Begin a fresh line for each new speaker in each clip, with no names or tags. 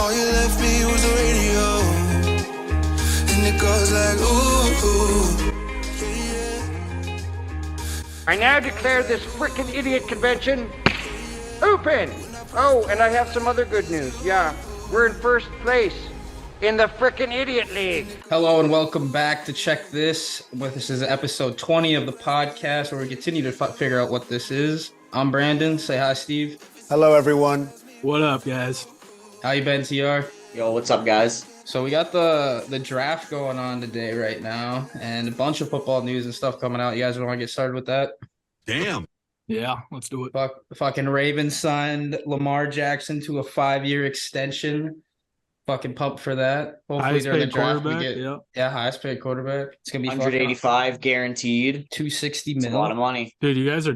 All you left me was the radio, and it goes like, ooh.
I now declare this frickin' idiot convention open. Oh, and I have some other good news. Yeah, we're in first place in the frickin' Idiot League.
Hello and welcome back to Check This. This is episode 20 of the podcast where we continue to figure out what this is. I'm Brandon. Say hi, Steve.
Hello, everyone.
What up, guys?
How you been, TR?
Yo, what's up, guys?
So we got the draft going on today right now and a bunch of football news and stuff coming out. You guys want to get started with that?
Damn.
Yeah, let's do it.
Fucking Ravens signed Lamar Jackson to a 5-year extension. Fucking pumped for that. Hopefully during the draft we get highest paid quarterback. It's gonna be
185 guaranteed.
260
It's
million.
a lot of money.
Dude, you guys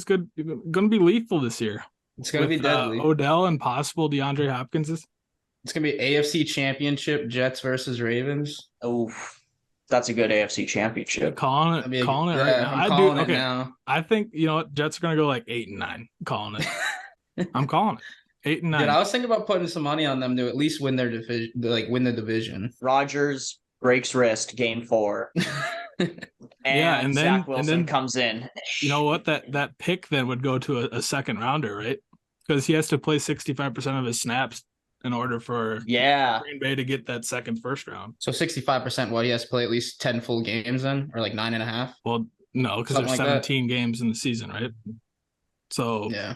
good. You're gonna be lethal this year.
It's gonna be deadly.
Odell and possible DeAndre Hopkins.
It's gonna be AFC Championship, Jets versus Ravens.
Oh, that's a good AFC Championship.
Calling it right now.
I'm calling it now.
I think you know what, Jets are gonna go like 8-9. I'm calling it. I'm calling it 8-9.
Dude, I was thinking about putting some money on them to at least win their division, win the division.
Rodgers breaks wrist, game 4. and then Zach Wilson comes in.
You know what? That pick then would go to a second rounder, right? Because he has to play 65% of his snaps in order for Green Bay to get that first round.
So 65%, he has to play at least 10 full games then, or like 9.5?
Well, no, because there's 17 games in the season, right? So
yeah.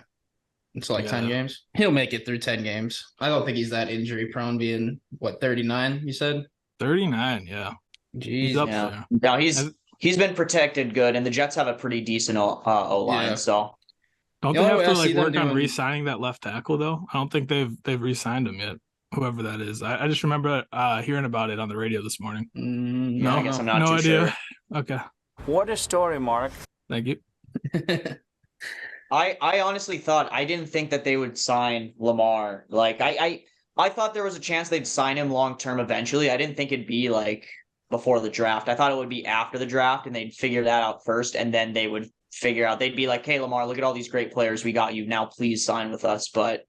It's like 10 games. He'll make it through 10 games. I don't think he's that injury prone being, 39, you said?
39, yeah.
Jeez.
He's up there.
No, he's been protected good, and the Jets have a pretty decent O-line, so.
Don't they have to work on re-signing that left tackle, though? I don't think they've re-signed him yet, whoever that is. I just remember hearing about it on the radio this morning.
No, I guess I'm not too sure.
Okay.
What a story, Mark.
Thank you.
I honestly thought, I didn't think that they would sign Lamar. Like, I thought there was a chance they'd sign him long-term eventually. I didn't think it'd be, before the draft. I thought it would be after the draft, and they'd figure that out first, and then they would figure out. They'd be like, hey, Lamar, look at all these great players we got you. Now please sign with us. But,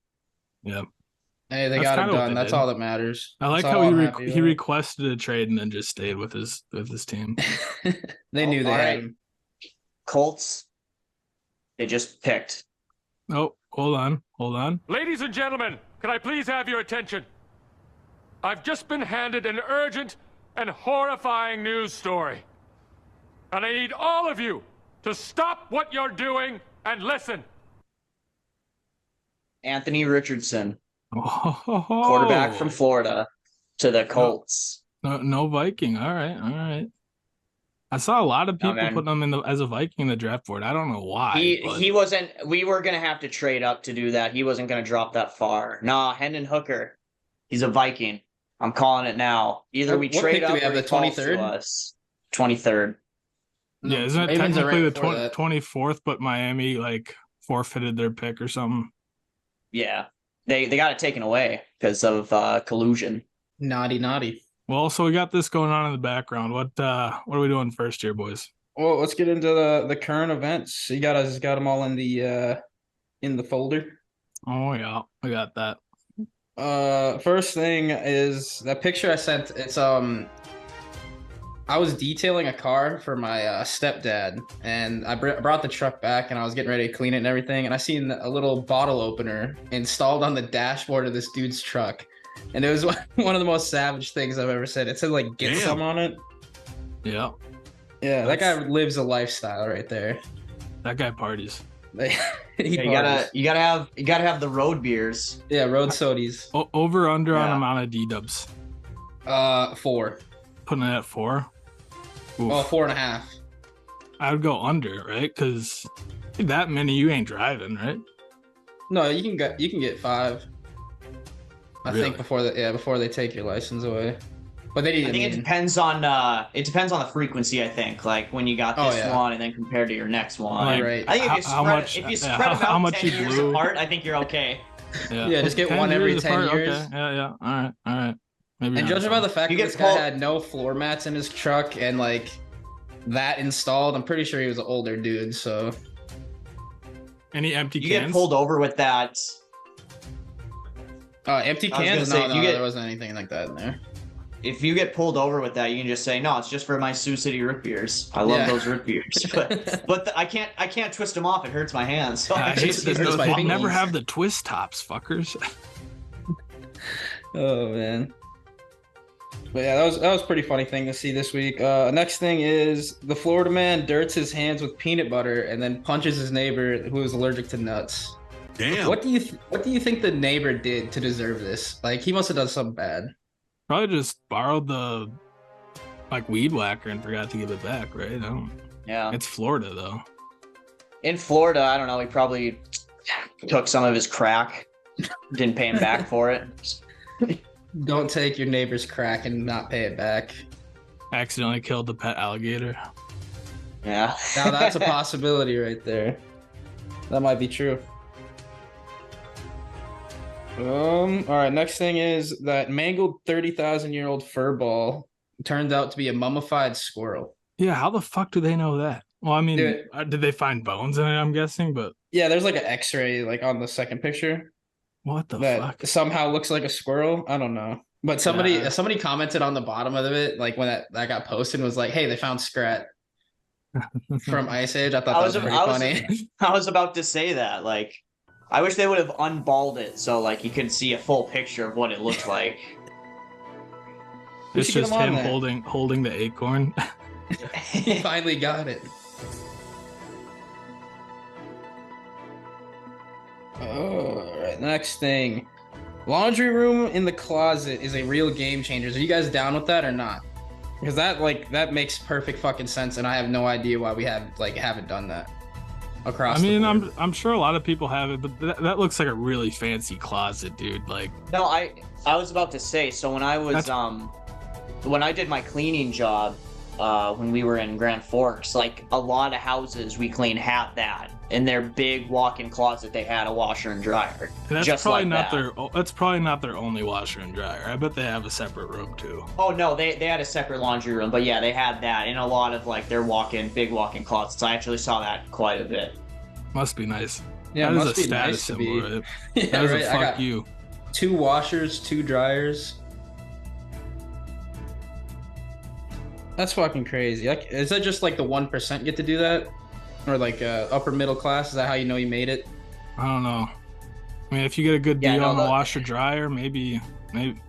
yeah.
Hey, they got it done. That's all that matters.
I like how he requested a trade and then just stayed with his team.
They knew they had him.
Colts, they just picked.
Oh, hold on.
Ladies and gentlemen, can I please have your attention? I've just been handed an urgent and horrifying news story. And I need all of you to stop what you're doing and listen.
Anthony Richardson, quarterback from Florida, to the Colts.
No Viking. All right. I saw a lot of people putting him as a Viking in the draft board. I don't know why.
He wasn't. We were gonna have to trade up to do that. He wasn't gonna drop that far. Nah, Hendon Hooker, he's a Viking. I'm calling it now. Either we trade up.
We have the 23rd.
23rd.
Yeah, isn't it technically the 24th? But Miami forfeited their pick or something.
Yeah, they got it taken away because of collusion.
Naughty.
Well, so we got this going on in the background. What are we doing first here, boys?
Well, let's get into the current events. You got them all in the folder.
Oh yeah, we got that.
First thing is that picture I sent. It's I was detailing a car for my stepdad, and I brought the truck back, and I was getting ready to clean it and everything, and I seen a little bottle opener installed on the dashboard of this dude's truck. And it was one of the most savage things I've ever said. It said get some on it.
Yeah.
Yeah, that guy lives a lifestyle right there.
That guy parties.
You gotta have the road beers.
Yeah, road sodies.
Over under on amount of D-dubs.
4.
Putting it at 4.
Well, 4.5.
I would go under, right? Because that many you ain't driving, right?
No, you can get 5. I think before they take your license away. But they didn't.
I think it depends on the frequency. I think when you got this one and then compared to your next one.
Right.
I think if you spread them out 10 years apart, I think you're okay.
Yeah, just get one every 10 years.
Okay. Yeah. All right. Maybe.
And judging by the fact that this guy had no floor mats in his truck and that installed, I'm pretty sure he was an older dude. So.
Any empty
cans?
You
get pulled over with that.
Empty
I was
cans?
gonna say,
No,
if you
no,
get-
there wasn't anything like that in there.
If you get pulled over with that, you can just say, "No, it's just for my Sioux City root beers. I love
Yeah.
those root beers." But I can't twist them off. It hurts my hands. So
I hate
just-
that
it hurts my
they
fingers.
never have the twist tops, fuckers.
Oh man. But yeah, that was a pretty funny thing to see this week. Next thing is the Florida man dirts his hands with peanut butter and then punches his neighbor who is allergic to nuts.
Damn.
What do you think the neighbor did to deserve this? Like he must have done something bad.
Probably just borrowed the weed whacker and forgot to give it back, right? I don't.
yeah.
It's Florida though.
In Florida, I don't know. He probably took some of his crack, didn't pay him back for it.
Don't take your neighbor's crack and not pay it back.
Accidentally killed the pet alligator.
Yeah.
Now that's a possibility right there. That might be true. All right, next thing is that mangled 30,000-year-old fur ball turned out to be a mummified squirrel.
Yeah, how the fuck do they know that? Well, I mean,
Dude.
did they find bones in it? I'm guessing, but
Yeah, there's like an X-ray like on the second picture
what the
that
fuck?
somehow looks like a squirrel. I don't know. But somebody
Yeah.
somebody commented on the bottom of it, like when that got posted, was like, "Hey, they found Scrat from Ice Age." I thought that was pretty funny.
I was about to say that. Like, I wish they would have unballed it so like you could see a full picture of what it looked like.
We
It's
should get
just
him on
him
there.
holding the acorn.
He finally got it. All right, next thing. Laundry room in the closet is a real game changer. Are you guys down with that or not? Because that makes perfect fucking sense, and I have no idea why we haven't done that across.
I mean,
the board.
I'm sure a lot of people have it, but that looks like a really fancy closet, dude. Like,
No, I was about to say. So when I was when I did my cleaning job, when we were in Grand Forks, like a lot of houses we cleaned had that in their big walk-in closet. They had a washer and dryer.
that's
just
probably
like
not that's probably not their only washer and dryer. I bet they have a separate room too.
Oh no, they had a separate laundry room, but yeah, they had that in a lot of like their big walk-in closets. I actually saw that quite a bit.
Must be nice.
yeah, it
That is
must
a
be
status
nice to
symbol,
be.
right?
Yeah,
That is
right.
a
I
fuck
got
you.
2 washers, 2 dryers. That's fucking crazy. Like, is that just like the 1% get to do that, or like upper middle class? Is that how you know you made it?
I don't know. I mean, if you get a good
Yeah,
deal
no,
on the
the-
washer dryer, maybe.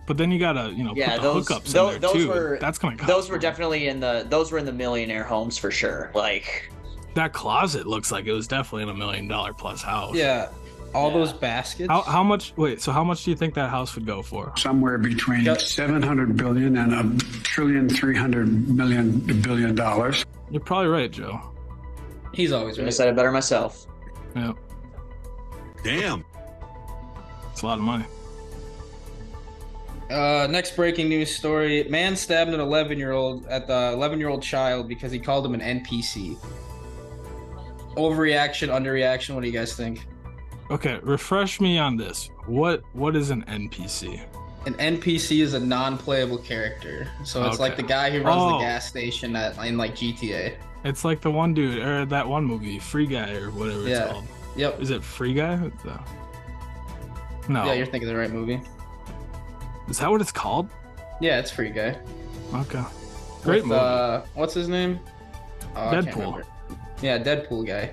But then you gotta,
Yeah,
put the
those-
hookups
those-
in there
those
too.
were-
That's gonna cost
Those were
money.
definitely in the millionaire homes for sure. Like,
That closet looks like it was definitely in $1 million plus house.
Yeah, all
Yeah.
those baskets.
How much? Wait, so how much do you think that house would go for?
Somewhere between
Yep.
700 billion and $1.3 billion.
You're probably right, Joe.
He's always
I
right.
said it better myself.
Yeah,
Damn.
it's a lot of money.
Next breaking news story: man stabbed an 11-year-old at the 11-year-old child because he called him an NPC. Overreaction, underreaction. What do you guys think?
Okay, refresh me on this. What is an NPC?
An NPC is a non-playable character, so it's like
Okay.
the guy who runs the
Oh.
gas station in like GTA.
It's like the one dude or that one movie, Free Guy or whatever
Yeah.
it's called.
Yep.
Is it Free Guy? No.
Yeah, you're thinking of the right movie.
Is that what it's called?
Yeah, it's Free Guy.
Okay. Great
With,
movie.
what's his name? Oh, I can't
Deadpool.
remember. Yeah, Deadpool guy.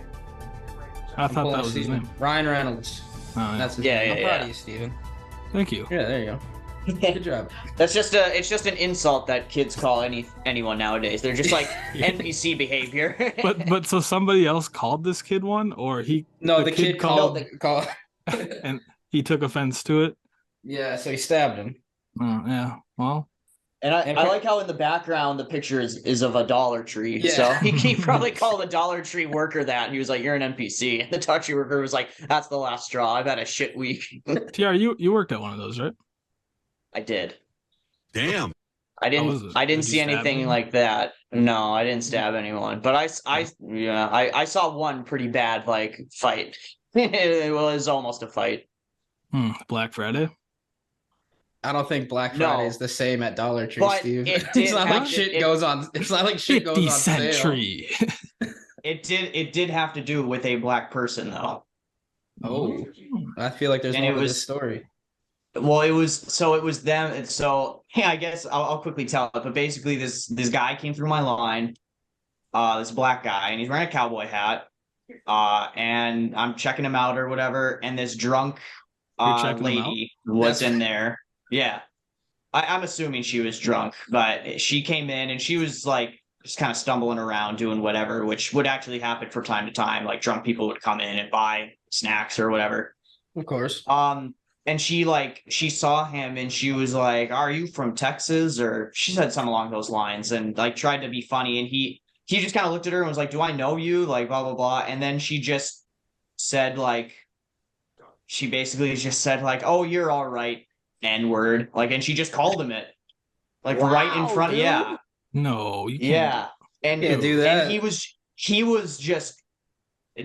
I
I'm
thought
pulling
that was his
Steven.
name.
Ryan Reynolds.
Oh, yeah.
That's his
Yeah,
name.
yeah,
I'm proud
yeah.
of you, Steven.
Thank you.
Yeah, there you go. Good job.
It's just an insult that kids call anyone nowadays. They're just like NPC behavior.
But so somebody else called this kid one, or
No, the kid called.
and he took offense to it.
Yeah, so he stabbed him.
Oh, yeah. Well,
And I
And for-
like how in the background the picture is of a Dollar Tree.
Yeah.
So he probably called the Dollar Tree worker that, and he was like, "You're an NPC." And the Dollar Tree worker was like, "That's the last straw. I've had a shit week."
TR, you worked at one of those, right?
I did.
Damn.
I
was
didn't.
it?
I didn't
Did you
see
stab
anything
anyone?
like that. No, I didn't stab anyone. But I saw one pretty bad like fight. It was almost a fight.
Black Friday.
I don't think Black
No.
Friday is the same at Dollar Tree,
But
Steve.
it
It's
did
not like
have-
shit
it-
goes on. It's not like shit goes
50
on
cent
sale.
tree.
It did have to do with a black person though.
Oh, I feel like there's
And
more
it
to
was-
this story.
Well, it was them. And so yeah, I guess I'll quickly tell it. But basically, this guy came through my line, this black guy, and he's wearing a cowboy hat. And I'm checking him out or whatever, and this drunk lady was in there. Yeah, I'm assuming she was drunk, but she came in and she was like just kind of stumbling around doing whatever, which would actually happen from time to time. Like drunk people would come in and buy snacks or whatever.
Of course.
And she saw him and she was like, "Are you from Texas?" Or she said something along those lines, and like tried to be funny. And he just kind of looked at her and was like, "Do I know you?" Like blah blah blah. And then she just said like, she basically just said like, "Oh, you're all right." N-word. Like, and she just called him it. Like right in front.
Dude.
Yeah.
No, you can't.
Yeah. And
Can't do that.
And he was just,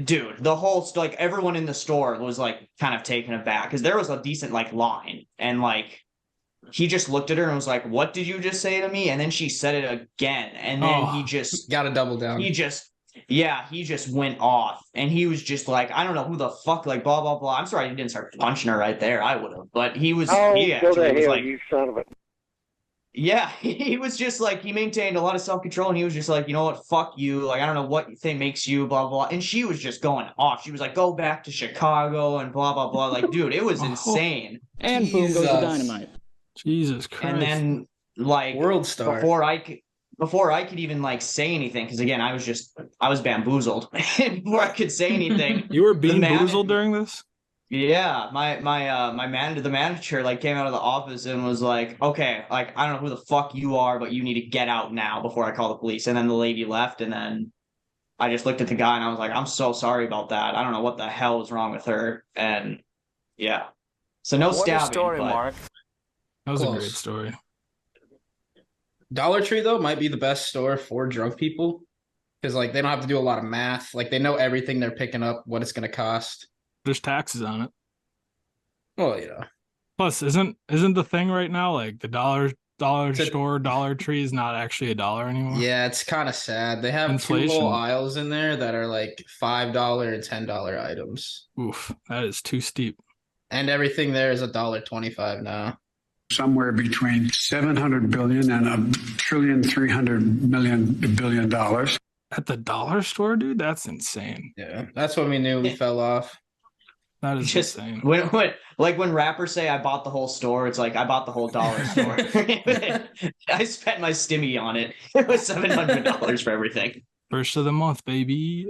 dude, the whole like everyone in the store was like kind of taken aback because there was a decent like line, and like he just looked at her and was like, "What did you just say to me?" And then she said it again, and then he just
Got to double down.
he just went off, and he was just like, "I don't know who the fuck," like blah blah blah. I'm sorry he didn't start punching her right there. I would have, but he was. He actually was like,
you son of a.
yeah, he was just like, he maintained a lot of self-control, and he was just like, "You know what, fuck you, like I don't know what thing makes you blah blah," and she was just going off. She was like, "Go back to Chicago," and blah blah blah. Like, dude, it was insane.
And boom goes the dynamite.
Jesus Christ.
And then like
World star.
before I could even like say anything, because again I was bamboozled before I could say anything.
You were being bamboozled during this?
Yeah, my manager, the manager, like came out of the office and was like, "Okay, like I don't know who the fuck you are, but you need to get out now before I call the police." And then the lady left, and then I just looked at the guy and I was like, "I'm so sorry about that. I don't know what the hell is wrong with her." And yeah, so no stabbing.
Story,
but
Mark.
That was a
Close.
great story.
Dollar Tree though might be the best store for drunk people because like they don't have to do a lot of math. Like they know everything they're picking up, what it's going to cost.
There's taxes on it.
Well, you know.
Plus, isn't the thing right now like the dollar
It's a-
store Dollar Tree is not actually a dollar anymore?
Yeah, it's kind of sad. They have two
Inflation.
whole aisles in there that are like $5 and $10 items,
Oof, that is too steep.
and everything there is $1.25 now.
Somewhere between 700 billion and $1.3 trillion.
At the dollar store, dude, that's insane.
Yeah, that's when we knew we fell off.
That is
just
insane.
when rappers say I bought the whole store, it's like I bought the whole dollar store. I spent my stimmy on it. It was $700 for everything.
First of the month, baby.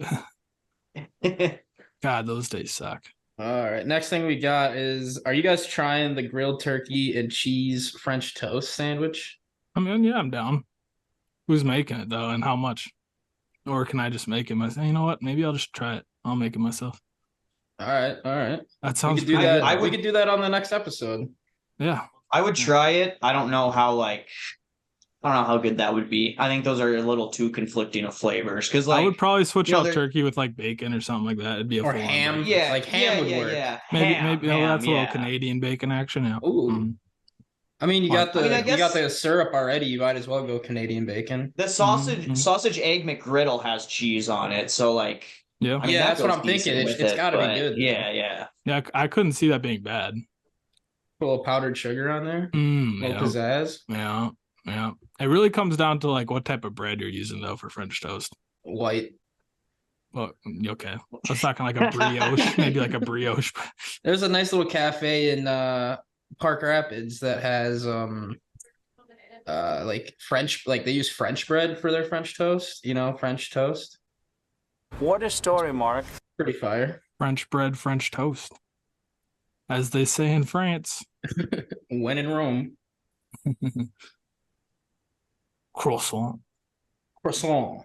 God, those days suck.
All right, next thing we got is: are you guys trying the grilled turkey and cheese French toast sandwich?
I mean, yeah, I'm down. Who's making it though, and how much? Or can I just make it myself? You know what? Maybe I'll just try it. I'll make it myself.
All right.
That
We
sounds
could do
pretty
that.
good.
We could do that on the next episode.
Yeah.
I would try it. I don't know how good that would be. I think those are a little too conflicting of flavors because like
I would probably switch
you know,
out
they're-
turkey with like bacon or something like that. It'd be a
Or
full-on
ham.
burger.
yeah,
like ham would work.
Yeah.
Maybe
Ham,
that's a little
yeah.
Canadian bacon action. Yeah.
Ooh.
Mm.
I mean, you got the
I mean, I
you got
guess-
the syrup already. You might as well go Canadian bacon.
The sausage
Mhm.
sausage egg McGriddle has cheese on it, so like
Yeah.
I mean,
Yeah,
that
that's what
goes
I'm thinking.
decent
It's-
with
it's
it,
gotta be
but
good, though.
Yeah.
Yeah. I couldn't see that being bad.
Put a little powdered sugar on there. A
Yeah.
little pizzazz.
Yeah. Yeah. It really comes down to like what type of bread you're using though for French toast.
White.
Well, okay. Let's talk like a brioche, maybe like a brioche.
There's a nice little cafe in Park Rapids that has like French, like they use French bread for their French toast. You know, French toast.
What a story, Mark.
Pretty fire.
French bread, French toast. As they say in France.
When in Rome.
Croissant.
Croissant.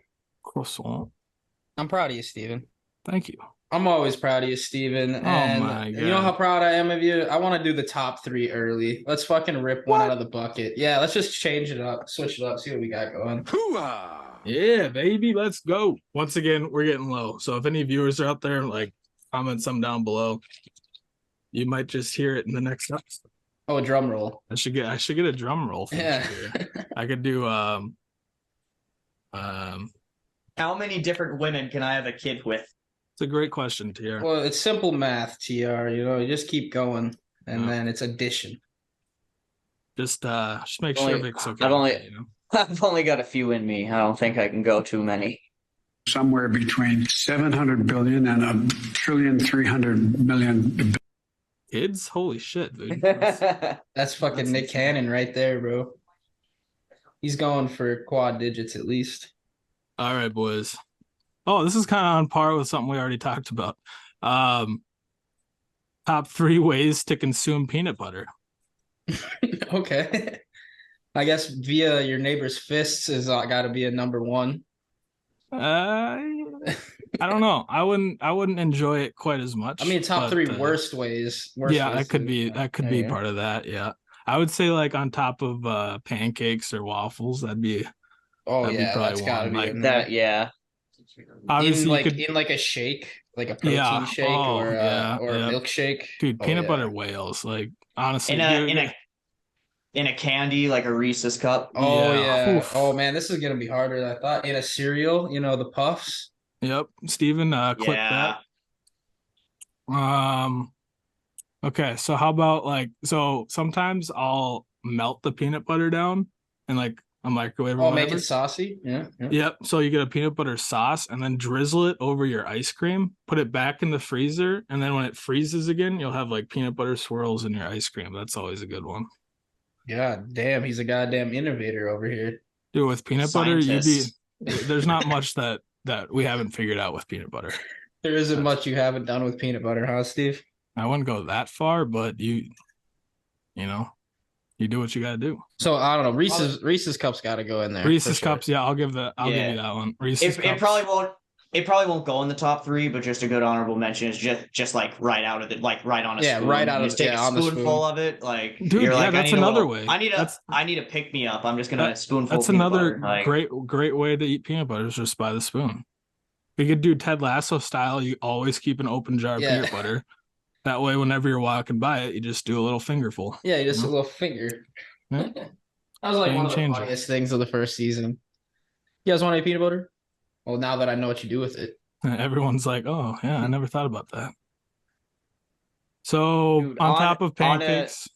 I'm proud of you, Steven.
Thank you.
I'm always proud of you, Steven. And
my
you know
God.
how proud I am of you? I want to do the top 3 early. Let's fucking rip one out of the bucket. Yeah, let's just change it up, switch it up, see what we got going.
Yeah, baby, let's go. Once again, we're getting low. So if any viewers are out there, like comment some down below. You might just hear it in the next episode.
Oh, drum roll.
I should get a drum roll for
Yeah.
sure. I could do
How many different women can I have a kid with?
it's a great question, TR.
Well, it's simple math, TR. You know, you just keep going. and then it's addition.
Just make sure
Only-
Vic's okay.
I've only-
with it, you know?
I've only got a few in me. I don't think I can go too many.
Somewhere between 700 billion and $1,300,000,000,000.
Kids, holy shit, dude.
That's fucking Nick Cannon right there, bro. He's going for quad digits at least.
All right, boys. Oh, this is kind of on par with something we already talked about. Top 3 ways to consume peanut butter.
Okay. I guess via your neighbor's fists is got to be a number 1.
I don't know. I wouldn't enjoy it quite as much.
I mean, top
but,
3 worst ways.
Yeah,
ways
that could
to-
be
Yeah.
part of that. Yeah, I would say like on top of pancakes or waffles. That'd be
Oh
that'd be
yeah,
probably
that's got to
one,
be
like
in there.
That, yeah.
obviously
in like
you could,
in like a shake, like a protein
Yeah.
shake
Oh,
or
yeah,
or a
yeah.
milkshake.
dude,
Oh,
peanut
yeah.
butter whales. Like honestly,
In a
dude,
in a candy, like a Reese's cup.
Oh
Yeah.
yeah.
Oof.
Oh man, this is gonna be harder than I thought. In a cereal, you know, the puffs.
Yep, Steven, clip
Yeah.
that. Okay, so how about like sometimes I'll melt the peanut butter down and like a microwave or
Oh, make
whatever.
it saucy. Yeah.
Yep. So you get a peanut butter sauce and then drizzle it over your ice cream, put it back in the freezer, and then when it freezes again, you'll have like peanut butter swirls in your ice cream. That's always a good one.
God damn, he's a goddamn innovator over here.
Dude, with peanut butter,
Scientist.
there's not much that we haven't figured out with peanut butter.
There isn't much you haven't done with peanut butter, huh, Steve?
I wouldn't go that far, but you know, you do what you gotta do.
So I don't know. Reese's cups got to go in there. for
Reese's
sure.
cups, yeah, I'll give
Yeah.
you that one. Reese's
It
cups.
probably won't go in the top 3, but just a good honorable mention is just like right out of it, like right on a
Yeah,
spoon.
right out
You
of-
just take
yeah,
a
on the
spoonful
spoon.
of it, like
Dude,
you're
yeah,
like, I
that's
need a
another
little-
way.
I need a pick me up. I'm just gonna spoonful.
That's
peanut
another
butter, like-
great way to eat peanut butter is just by the spoon. We could do Ted Lasso style. You always keep an open jar of
Yeah.
peanut butter. That way, whenever you're walking by it, you just do a little fingerful.
Yeah, just
Mhm.
a little finger.
Yeah.
That was like
Game
one of the
changer.
funniest things of the first season. You guys want any peanut butter? Well, now that I know what you do with it.
Everyone's like, "Oh, yeah, I never thought about that." So
Dude,
on
on-
top of
on a-
pancakes,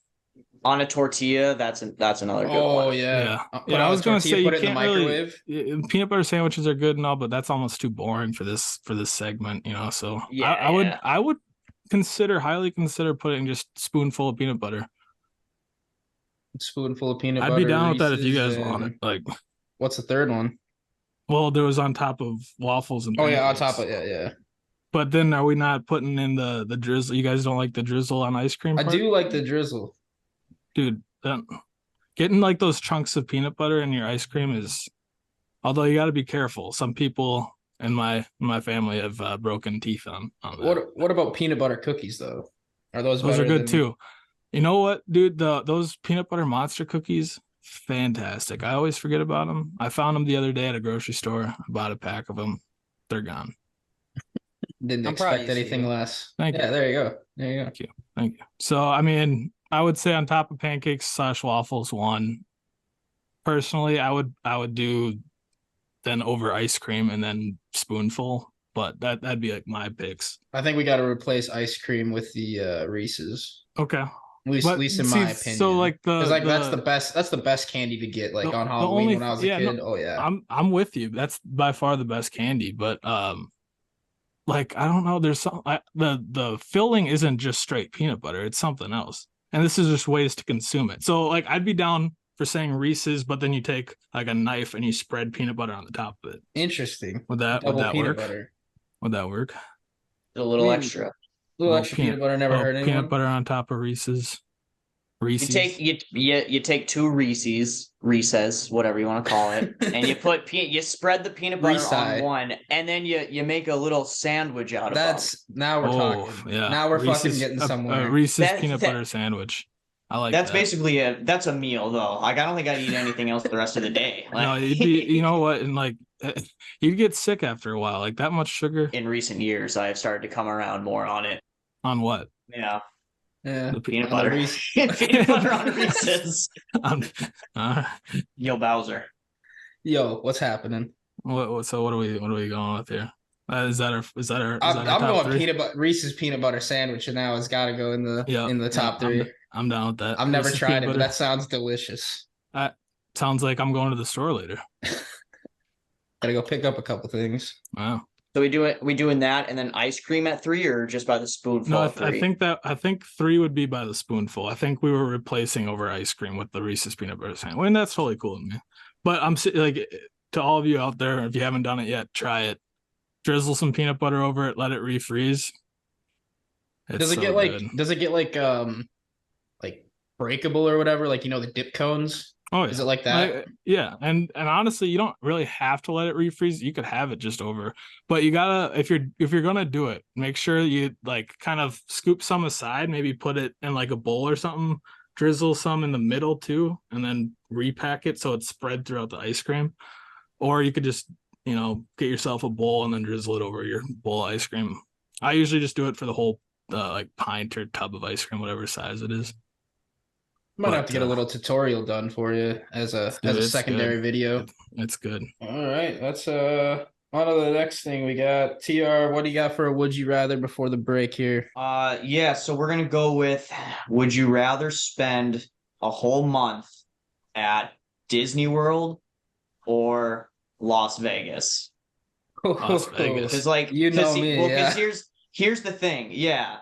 on a tortilla. That's another good
Oh
one.
yeah.
Yeah.
Put
Yeah, I
on
was
a
gonna
tortilla,
say, you
put it in the
can't really-
microwave.
peanut butter sandwiches are good and all, but that's almost too boring for this segment, you know. So
Yeah,
I would highly consider putting just spoonful of peanut butter.
Spoonful of peanut
I'd
butter.
be down with that if you guys
Reese's,
want it.
and-
Like,
What's the third one?
well, there was on top of waffles and
Oh yeah, on
pancakes.
top of yeah.
But then are we not putting in the drizzle? You guys don't like the drizzle on ice cream?
I
part?
do like the drizzle.
Dude. Getting like those chunks of peanut butter in your ice cream is, although you got to be careful. Some people in my family have broken teeth on that.
What about peanut butter cookies though? Are those
Those are
better
good
than-
too. You know what, dude? Those peanut butter monster cookies, fantastic. I always forget about them. I found them the other day at a grocery store. I bought a pack of them. They're gone.
Didn't
I'm proud
expect
of you,
anything
Steve.
less.
Thank
Yeah,
you.
there you go. There you go.
Thank you. So, I mean, I would say on top of pancakes / waffles, one. Personally, I would do then over ice cream and then spoonful, but that'd be like my picks.
I think we got to replace ice cream with the Reese's.
Okay.
At least,
But
at least in
see,
my opinion.
so, like,
because that's the best candy to get like
The-
on
the
Halloween
only-
when I was a
yeah,
kid.
no,
Oh yeah.
I'm with you. That's by far the best candy, but like I don't know. There's some the filling isn't just straight peanut butter. It's something else, and this is just ways to consume it. So like I'd be down for saying Reese's, but then you take like a knife and you spread peanut butter on the top of it.
Interesting.
Would that
Double peanut
work?
butter.
Would that work?
A little
Mm.
extra.
A little
Well,
extra peanut butter never hurt anyone.
Peanut butter on top of Reese's.
You
Reese's.
take you take 2 Reese's, whatever you want to call it, and you spread the peanut butter
Reese.
on one, and then you make a little sandwich out of
That's now we're talking.
Yeah.
Now we're fucking
Reese's-
getting
a
somewhere.
Reese's
That-
peanut
that-
butter sandwich. I like
That's
that.
basically that's a meal though. Like I don't think I'd eat anything else the rest of the day. Like,
No, you'd be, you know what, and like you'd get sick after a while. Like that much sugar
in recent years, I've started to come around more on it.
on what?
Yeah,
Yeah.
The
peanut
On the
butter.
Reese.
Peanut butter on Reese's.
on,
Yo, Bowser.
Yo, what's happening?
so what are we going with here? Is that our
I'm
top
going
three?
Reese's peanut butter sandwich, and now it's got to go in the
Yeah,
top
yeah,
three.
I'm down with that.
I've never
Reese's
tried
peanut
it, but
butter.
that sounds delicious.
Sounds like I'm going to the store later.
Gotta go pick up a couple things.
Wow.
So we doing that and then ice cream at 3 or just by the spoonful
No,
at 3?
I think 3 would be by the spoonful. I think we were replacing over ice cream with the Reese's peanut butter sandwich, and that's totally cool with me. But I'm like, to all of you out there, if you haven't done it yet, try it. Drizzle some peanut butter over it, let it refreeze.
Does it get like breakable or whatever? Like, the dip cones?
Oh, yeah.
Is it like that?
Yeah, and honestly, you don't really have to let it refreeze. You could have it just over, but you gotta, if you're gonna do it, make sure you like kind of scoop some aside, maybe put it in like a bowl or something, drizzle some in the middle too, and then repack it so it's spread throughout the ice cream. Or you could just, get yourself a bowl and then drizzle it over your bowl of ice cream. I usually just do it for the whole like pint or tub of ice cream, whatever size it is.
Might have to get a little tutorial done for you as a secondary video.
It's good.
All right, that's on to the next thing we got. TR, what do you got for a would you rather before the break here?
Yeah, so we're gonna go with, would you rather spend a whole month at Disney World or Las Vegas?
Las Vegas.
Because like,
me,
well,
yeah.
here's the thing, yeah.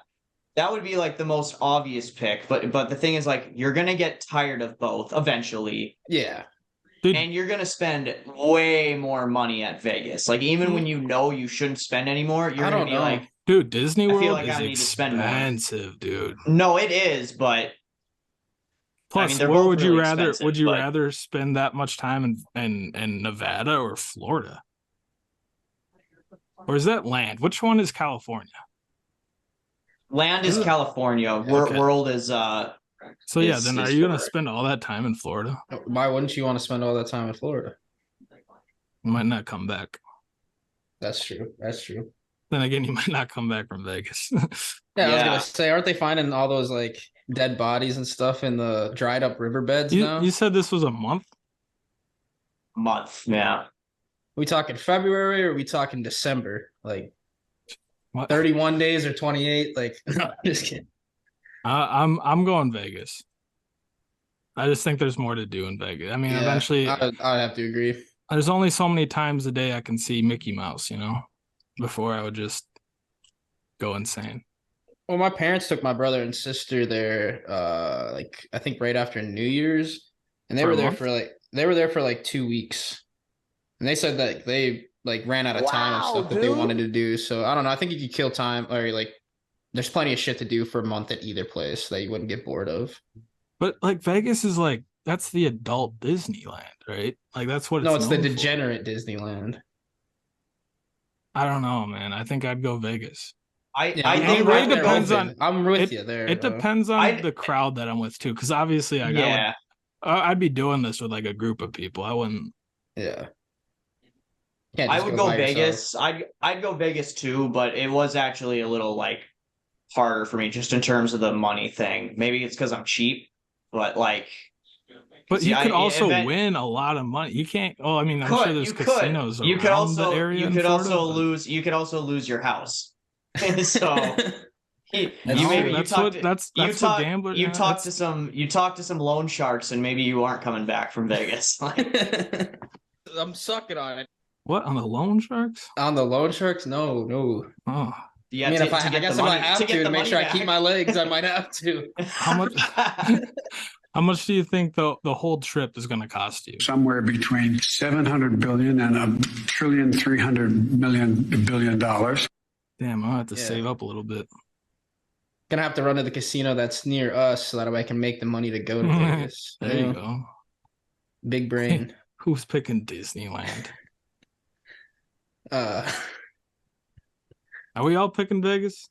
That would be like the most obvious pick, but the thing is, like, you're gonna get tired of both eventually.
Yeah.
Dude.
And you're gonna spend way more money at Vegas. Like, even when you shouldn't spend anymore, you're gonna be like,
dude, Disney World
feel like I
is
need to spend more.
expensive, dude.
no, it is, but
Plus,
they're
where
both
would you
really
rather
expensive, but-
rather spend that much time in Nevada or Florida? Or is that land? Which one is California?
land is California.
Okay.
World is
So yeah, then are you gonna spend all that time in Florida?
Why wouldn't you want to spend all that time in Florida?
You might not come back.
That's true. That's true.
Then again, you might not come back from Vegas.
Yeah, I was gonna say, aren't they finding all those like dead bodies and stuff in the dried up riverbeds now?
You said this was a month?
month. Yeah.
We talking February or are we talking December? Like
What?
31 days or 28? Like, no, just kidding.
I'm going Vegas. I just think there's more to do in Vegas. I mean,
Yeah,
eventually,
I'd have to agree.
there's only so many times a day I can see Mickey Mouse, before I would just go insane.
Well, my parents took my brother and sister there, like I think right after New Year's, and they
For
were
a
there
month?
for like 2 weeks, and they said that they like ran out of time and
Wow,
stuff that they
dude.
wanted to do. So I don't know. I think you could kill time, or like there's plenty of shit to do for a month at either place that you wouldn't get bored of.
But like Vegas is like, that's the adult Disneyland, right? Like that's what
No, it's the
known for.
degenerate Disneyland.
I don't know, man. I think I'd go Vegas.
I
Yeah,
think
it really
right there-
depends on-
I'm with you there.
It
though.
depends on
I'd-
the crowd that I'm with too, because obviously
Yeah.
I'd be doing this with like a group of people. I wouldn't.
Yeah. Can't
I
just
would go
by yourself.
Vegas. I'd go Vegas too, but it was actually a little like harder for me just in terms of the money thing. Maybe it's because I'm cheap, but like.
But
See,
you could also
event-
win a lot of money. You can't. Oh, I mean, I'm sure there's
you
casinos
could. You could
around
also
the area.
you
in
could
Florida,
also
but-
lose. You could also lose your house. So you
No,
maybe
that's
talk
what
to,
that's
you
what
talk
gambler.
you
yeah,
talk
that's-
to some loan sharks and maybe you aren't coming back from Vegas.
I'm sucking on it.
What on the loan sharks?
On the loan sharks? No.
Oh,
Yeah,
I mean,
to
I
get
guess
the
if
money,
I have
to get
to
the
make
money
sure I
back.
keep my legs, I might have to.
how much? How much do you think the whole trip is going to cost you?
Somewhere between 700 billion and $1,300 billion.
Damn, I'll have to
Yeah.
save up a little bit.
Gonna have to run to the casino that's near us so that I can make the money to go to Vegas.
There you go.
Big brain.
Who's picking Disneyland?
Uh,
Are we all picking Vegas?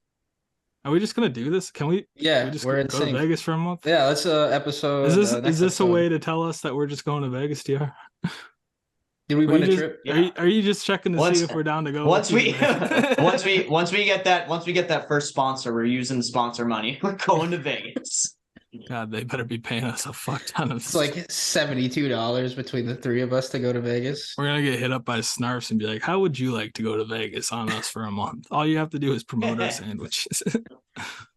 Are we just gonna do this? Can we?
yeah,
we just
we're
go
in
to
sync.
Vegas for a month?
Yeah, that's episode.
Is this
next
is this a
episode.
way to tell us that we're just going to Vegas, TR?
Did we
Are
win
you
a
just-
trip?
Yeah.
Are you just checking to
Once-
see if we're down to go?
Once
with
we
you, man?
once we get that first sponsor, we're using the sponsor money. We're going to Vegas.
God, they better be paying us a fuck ton of.
It's like $72 between the three of us to go to Vegas.
We're gonna get hit up by Snarfs and be like, "How would you like to go to Vegas on us for a month? All you have to do is promote our sandwiches."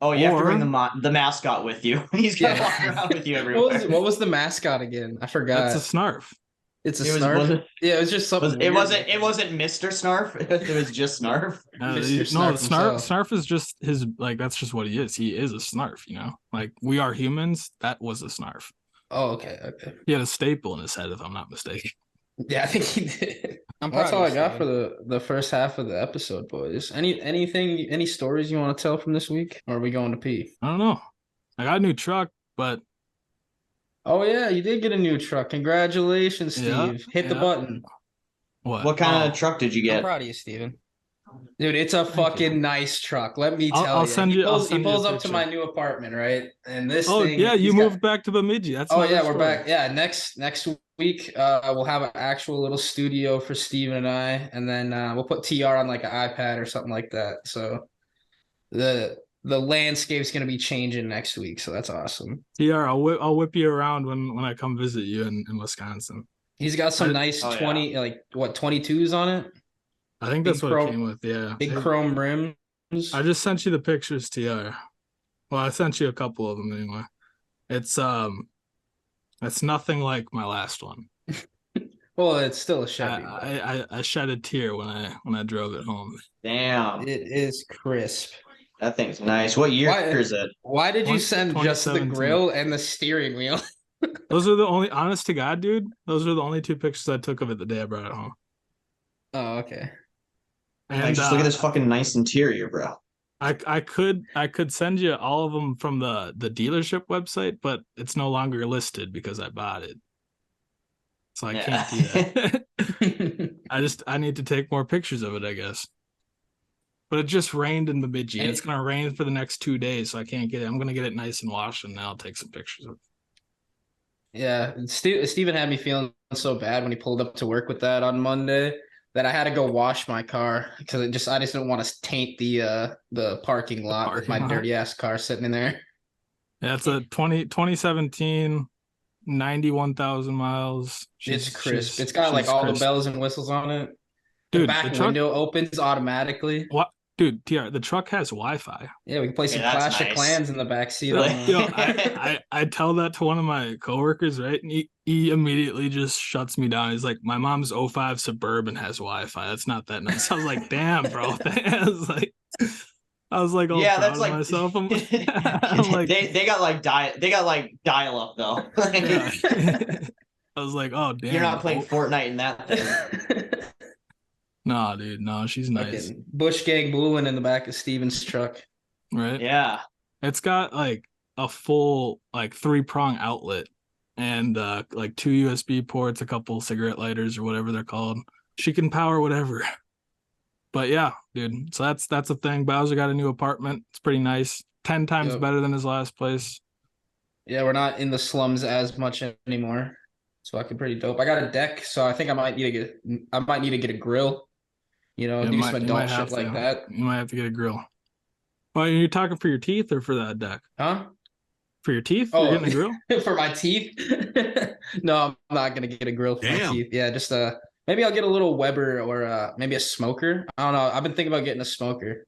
Oh, you have to bring
Or-
the mascot with you. He's gonna
Yeah.
walk around with you everywhere.
What was the mascot again? I forgot.
That's a Snarf.
It's a
It was-
Snarf.
was it-
Yeah, it was just something.
It
weird.
wasn't Mr. Snarf. It was just Snarf.
No,
Mr.
Snarf.
himself.
Snarf is just his like. That's just what he is. He is a Snarf. You know, like we are humans. That was a Snarf.
Oh, okay, okay.
He had a staple in his head, if I'm not mistaken.
Yeah, I think he did.
I'm
That's
proud
all
of
I
you,
got for the first half of the episode, boys. Any stories you want to tell from this week? Or are we going to pee?
I don't know. I got a new truck, but
Oh yeah, you did get a new truck. Congratulations, Steve.
Yeah,
Hit the
yeah.
button.
What kind of truck did you
I'm
get?
proud of you, Steven. Dude, it's a fucking nice truck. Let me tell
I'll
you.
send
He
you- I'll
pulls, he
send you a
pulls up to
picture.
my new apartment, right? And this
Oh
thing.
yeah, you
he's got-
moved back to Bemidji. That's
Oh
another
yeah, we're
story.
back. Yeah, next week, we'll have an actual little studio for Steven and I, and then we'll put TR on like an iPad or something like that. So the landscape's gonna be changing next week, so that's awesome.
TR, I'll whip you around when I come visit you in Wisconsin.
He's got some nice
Oh, yeah.
20 like what 22s on it,
I think
Big
that's what
chrome-
it came with. Yeah,
big chrome rims.
I just sent you the pictures, TR. Well, I sent you a couple of them anyway. It's nothing like my last one.
Well, it's still a Chevy. but
I shed a tear when I drove it home.
Damn,
it is crisp.
that thing's nice. What year
Why-
is it?
Why did you
Twenty-
send just the
2017.
grill and the steering wheel?
Those are the only, honest to God, dude. Those are the only two pictures I took of it the day I brought it home.
Oh, okay.
And
Like, just look at this fucking nice interior, bro.
I could send you all of them from the dealership website, but it's no longer listed because I bought it. So I can't do that. I need to take more pictures of it, I guess. But it just rained in Bemidji. And it's gonna rain for the next 2 days, so I can't get it. I'm gonna get it nice and washed, and then I'll take some pictures of it.
Yeah, Steven had me feeling so bad when he pulled up to work with that on Monday that I had to go wash my car because I just didn't want to taint the parking lot with my
parking lot.
dirty ass car sitting in there.
Yeah, it's a 2017, 91,000 miles.
It's crisp. It's got like
she's
all
crisp.
the bells and whistles on it. The
Dude,
back
the truck,
window opens automatically.
what? Dude, TR, the truck has Wi-Fi.
Yeah, we can play some
that's
Clash of
nice.
Clans in the back seat.
Like-
Yo, I tell that to one of my coworkers, right? And he immediately just shuts me down. He's like, my mom's 05 Suburban has Wi-Fi. That's not that nice. I was like, damn, bro. I was like, all
Yeah,
proud
that's
of
like
myself. I'm like,
they got like dial up though.
yeah. I was like, oh damn.
You're not playing Fortnite in that thing.
Nah, dude, no, she's nice.
Fucking Bush Gang booing in the back of Steven's truck.
Right?
Yeah.
It's got like a full like 3-prong outlet and like 2 USB ports, a couple cigarette lighters or whatever they're called. She can power whatever. But yeah, dude. So that's a thing. Bowser got a new apartment. It's pretty nice. 10 times
Yep.
better than his last place.
Yeah, we're not in the slums as much anymore. So fucking pretty dope. I got a deck, so I think I might need to get a grill. You know,
You
do
might-
some
you
adult
might have
shit like
to.
that.
You might have to get a grill. Well, you're talking for your teeth or for that deck?
Huh?
For your teeth?
Oh.
You're getting a grill?
For my teeth? No, I'm not gonna get a grill for my
Damn.
teeth. Yeah, just maybe I'll get a little Weber or maybe a smoker. I don't know. I've been thinking about getting a smoker.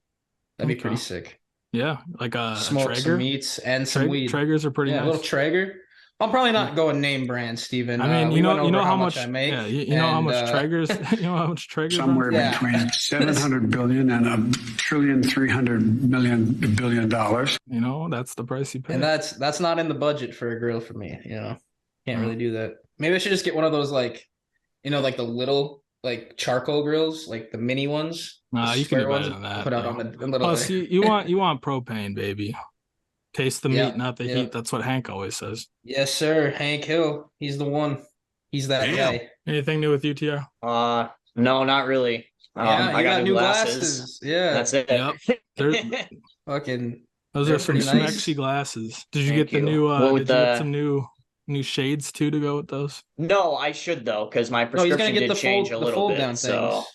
That'd be
Okay.
pretty sick.
Yeah, like a
Smoke some
Traeger.
meats and some weed.
Traegers are pretty
Yeah, a
nice.
little Traeger. I'm probably not going name brand, Steven.
I mean,
we
you
went
know
over
how much
I make.
Yeah, you know how
and,
much Traegers. You know how much Traegers.
Somewhere
Yeah.
between 700 billion and $1,300 billion.
You know, that's the price you pay.
And that's not in the budget for a grill for me. You know, can't really do that. Maybe I should just get one of those like, like the little like charcoal grills, like the mini ones.
Nah,
the
you can do
square
better
ones,
than that.
Put out
though.
on the little.
Plus, you want propane, baby. Taste the
Yeah,
meat, not the
yeah.
heat. That's what Hank always says.
Yes, sir. Hank Hill. He's the one. He's that
Damn.
guy.
Anything new with UTR?
No, not really.
Yeah,
I
you
got new glasses.
Yeah,
That's it.
Yep.
fucking.
Those
They're
are some
pretty nice.
smexy glasses. Did you
Thank
get the
you.
new?
What with
Did you get
the-
some new shades too to go with those?
No, I should though, because my
No, he's gonna
prescription
get
did
the
change a
fold
little
down
bit. So
things.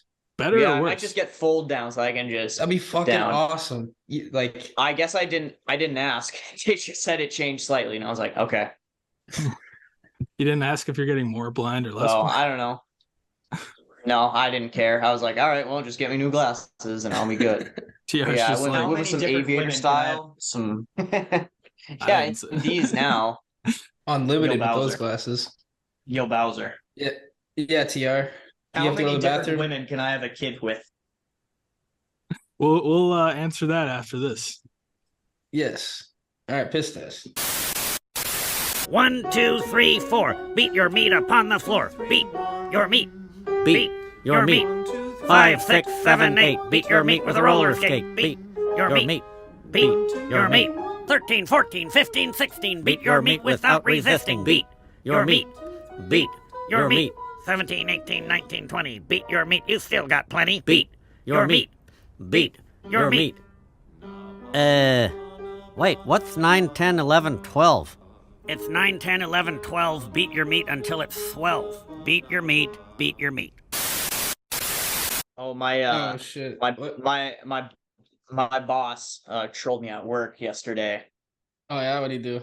Better
Yeah,
or
I
worse?
might just get fold down so I can just.
That'd be fucking
down.
awesome. Like,
I guess I didn't ask. They just said it changed slightly, and I was like, okay.
You didn't ask if you're getting more blind or less
So
blind?
I don't know. No, I didn't care. I was like, all right, well, just get me new glasses and I'll be good.
TR's
Yeah, I
just
went,
like,
went with some
different
aviator
women
style. Some.
I
Yeah,
didn't
it's these now.
unlimited
Yo,
with those
Bowser.
glasses.
Yo, Bowser.
Yeah, yeah, TR. Do you
How
have to go
many
to the
different
bathroom?
women can I have a kid with?
we'll answer that after this.
Yes. All right, piss test.
1, 2, 3, 4. Beat your meat upon the floor. Beat your meat. Beat your meat. 5, 6, 7, 8. Beat your meat with a roller skate. Beat your meat. Beat your meat. 13, 14, 15, 16. Beat your meat without resisting. Beat your meat. Beat your meat. 17, 18, 19, 20. Beat your meat. You still got plenty. Beat your meat. Beat your meat.
Wait, what's 9, 10, 11, 12?
It's 9, 10, 11, 12. Beat your meat until it swells. Beat your meat. Beat your meat.
Oh, my
oh shit.
my boss trolled me at work yesterday.
Oh yeah, what'd he do?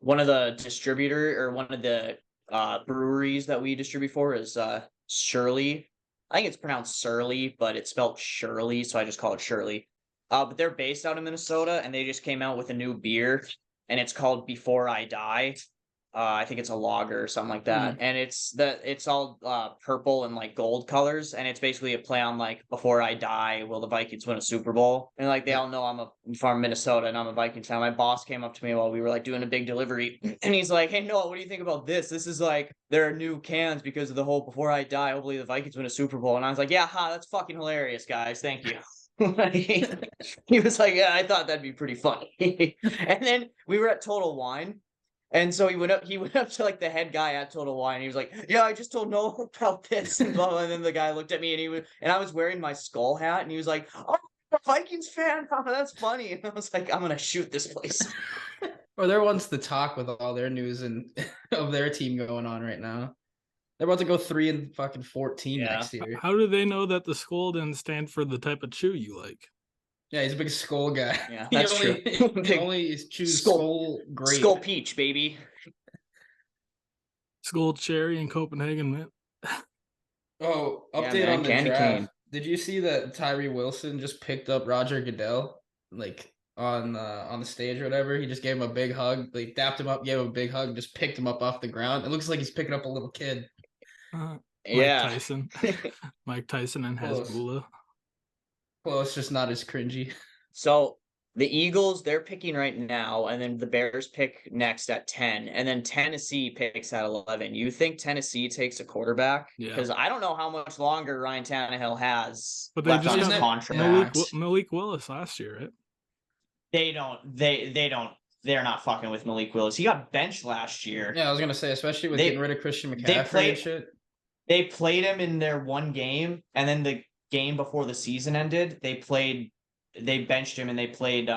One of the breweries that we distribute for is Shirley. I think it's pronounced Surly, but it's spelled Shirley, so I just call it Shirley. But they're based out of Minnesota, and they just came out with a new beer, and it's called Before I Die. I think it's a lager or something like that, and it's all purple and like gold colors, and it's basically a play on like Before I Die, will the Vikings win a Super Bowl? And like they all know I'm from Minnesota and I'm a Vikings fan. My boss came up to me while we were like doing a big delivery, and he's like, "Hey Noah, what do you think about this? This is like there are new cans because of the whole Before I Die. Hopefully the Vikings win a Super Bowl." And I was like, "Yeah, that's fucking hilarious, guys. Thank you." He was like, "Yeah, I thought that'd be pretty funny." And then we were at Total Wine. And so he went up to like the head guy at Total Wine. And he was like, "Yeah, I just told Noah about this." And blah, blah. And then the guy looked at me and I was wearing my skull hat. And he was like, "Oh, I'm a Vikings fan. Oh, that's funny." And I was like, "I'm going to shoot this place."
Or there wants to talk with all their news and of their team going on right now. They're about to go 3-14 next year.
How do they know that the skull didn't stand for the type of chew you like?
Yeah, he's a big skull guy.
Yeah,
He
that's
only,
true.
He only choose skull grape.
Skull peach, baby.
Skull cherry in Copenhagen, man.
Oh,
Yeah,
update
man,
on the
candy
draft.
cane.
Did you see that Tyree Wilson just picked up Roger Goodell, like on the stage or whatever? He just gave him a big hug, like dapped him up, gave him a big hug, just picked him up off the ground. It looks like he's picking up a little kid.
Yeah.
Tyson. Mike Tyson and
Close.
Hasbulla.
Well, it's just not as cringy.
So the Eagles, they're picking right now, and then the Bears pick next at 10, and then Tennessee picks at 11. You think Tennessee takes a quarterback?
Yeah.
Because I don't know how much longer Ryan Tannehill has
But they
left
just
on his
got
contract.
Malik Willis last year, right?
They're not fucking with Malik Willis. He got benched last year.
Yeah, I was gonna say, especially with getting rid of Christian McCaffrey
played-
and shit.
They played him in their one game, and then the game before the season ended, they benched him and they played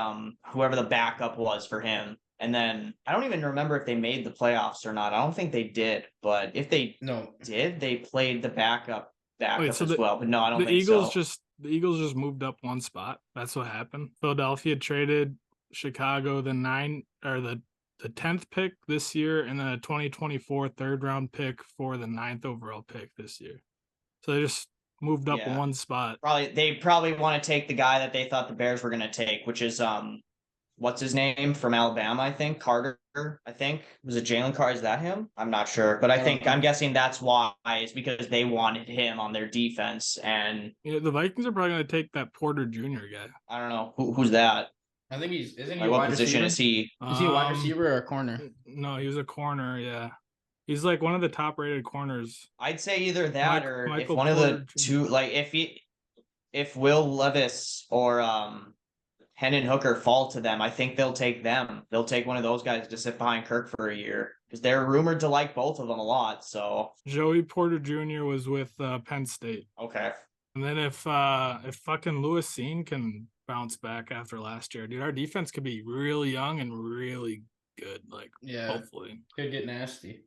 whoever the backup was for him. And then I don't even remember if they made the playoffs or not. I don't think they did, but if they did, they played the backup as well. But no, I don't think
The Eagles just moved up one spot. That's what happened. Philadelphia traded Chicago the 10th pick this year, and then a 2024 third round pick for the 9th overall pick this year. So they just moved up one spot.
They probably want to take the guy that they thought the Bears were going to take, which is what's his name from Alabama? I think Carter. I think was it Jalen Carter? Is that him? I'm not sure, but I'm guessing that's why. It's because they wanted him on their defense, and
the Vikings are probably going to take that Porter Jr. guy.
I don't know who's that.
I think isn't he
like,
a
what
wide
position
receiver?
is he?
Is he a wide receiver or a corner?
No, he was a corner. Yeah, he's like one of the top rated corners.
I'd say either that or if
Michael
one of the
Porter
two, like if Will Levis or Hendon Hooker fall to them, I think they'll take them. They'll take one of those guys to sit behind Kirk for a year because they're rumored to like both of them a lot. So
Joey Porter Jr. was with Penn State.
Okay.
And then if fucking Lewis Cine can bounce back after last year, dude, our defense could be really young and really good. Like,
Yeah,
hopefully
could get nasty.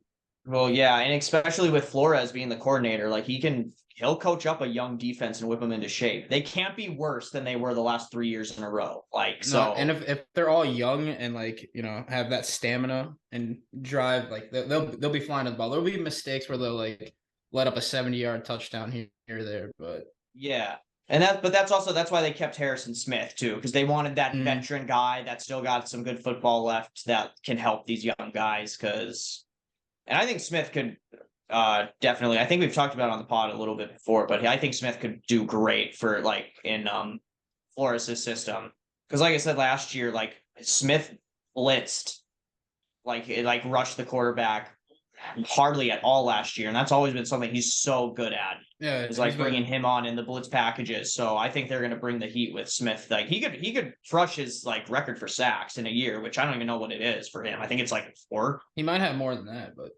Well, yeah, and especially with Flores being the coordinator, like he'll coach up a young defense and whip them into shape. They can't be worse than they were the last 3 years in a row. Like,
No,
so,
and if they're all young and like have that stamina and drive, like they'll be flying to the ball. There'll be mistakes where they'll like let up a 70-yard touchdown here or there, but
yeah. But that's why they kept Harrison Smith too, because they wanted that veteran guy that still got some good football left that can help these young guys. And I think Smith could definitely. I think we've talked about it on the pod a little bit before, but I think Smith could do great for like in Flores' system. Because like I said last year, like Smith blitzed, like rushed the quarterback hardly at all last year, and that's always been something he's so good at.
yeah,
Is like bringing him on in the blitz packages. So I think they're going to bring the heat with Smith. Like he could crush his like record for sacks in a year, which I don't even know what it is for him. I think it's like 4.
He might have more than that, but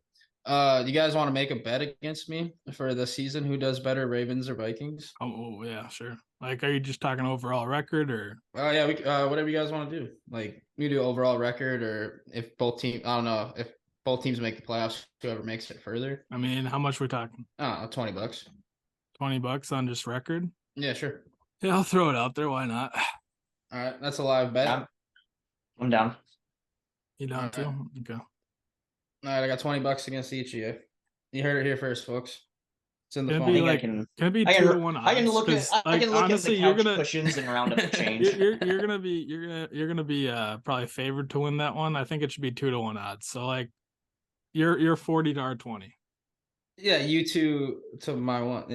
do you guys want to make a bet against me for the season? Who does better, Ravens or Vikings?
Oh yeah, sure. Like, are you just talking overall record or?
Oh yeah, we whatever you guys want to do. Like we do overall record, or if both teams, I don't know, if both teams make the playoffs, whoever makes it further.
I mean, how much we're talking?
$20.
$20 on just record?
Yeah, sure.
Yeah, I'll throw it out there. Why not?
All right, that's a live bet.
I'm down.
You down
Alright.
too? Okay.
All right, I got $20 against each of you. You heard it here first, folks. It's in the
Can it
phone.
be like? Can it be 2 to 1 odds?
I can look at
'Cause,
I can look
honestly,
at the couch cushions and round up the change.
you're gonna be probably favored to win that one. I think it should be 2 to 1 odds. So like, you're 40 to our 20.
Yeah, you two to my one.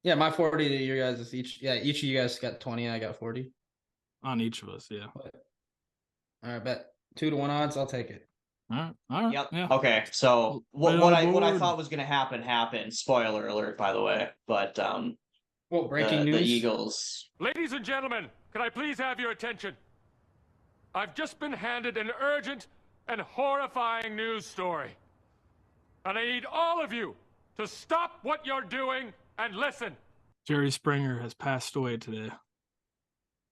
Yeah, my 40 to your guys is each. Yeah, each of you guys got 20. I got 40
on each of us. Yeah.
All right, bet 2 to 1 odds. I'll take it.
All right.
Yep.
Yeah.
Okay. So
Right
what
on
I
board.
thought was going to happen happened. Spoiler alert, by the way. But
Well, breaking
the
news.
Eagles.
Ladies and gentlemen, can I please have your attention? I've just been handed an urgent and horrifying news story. And I need all of you to stop what you're doing and listen.
Jerry Springer has passed away today.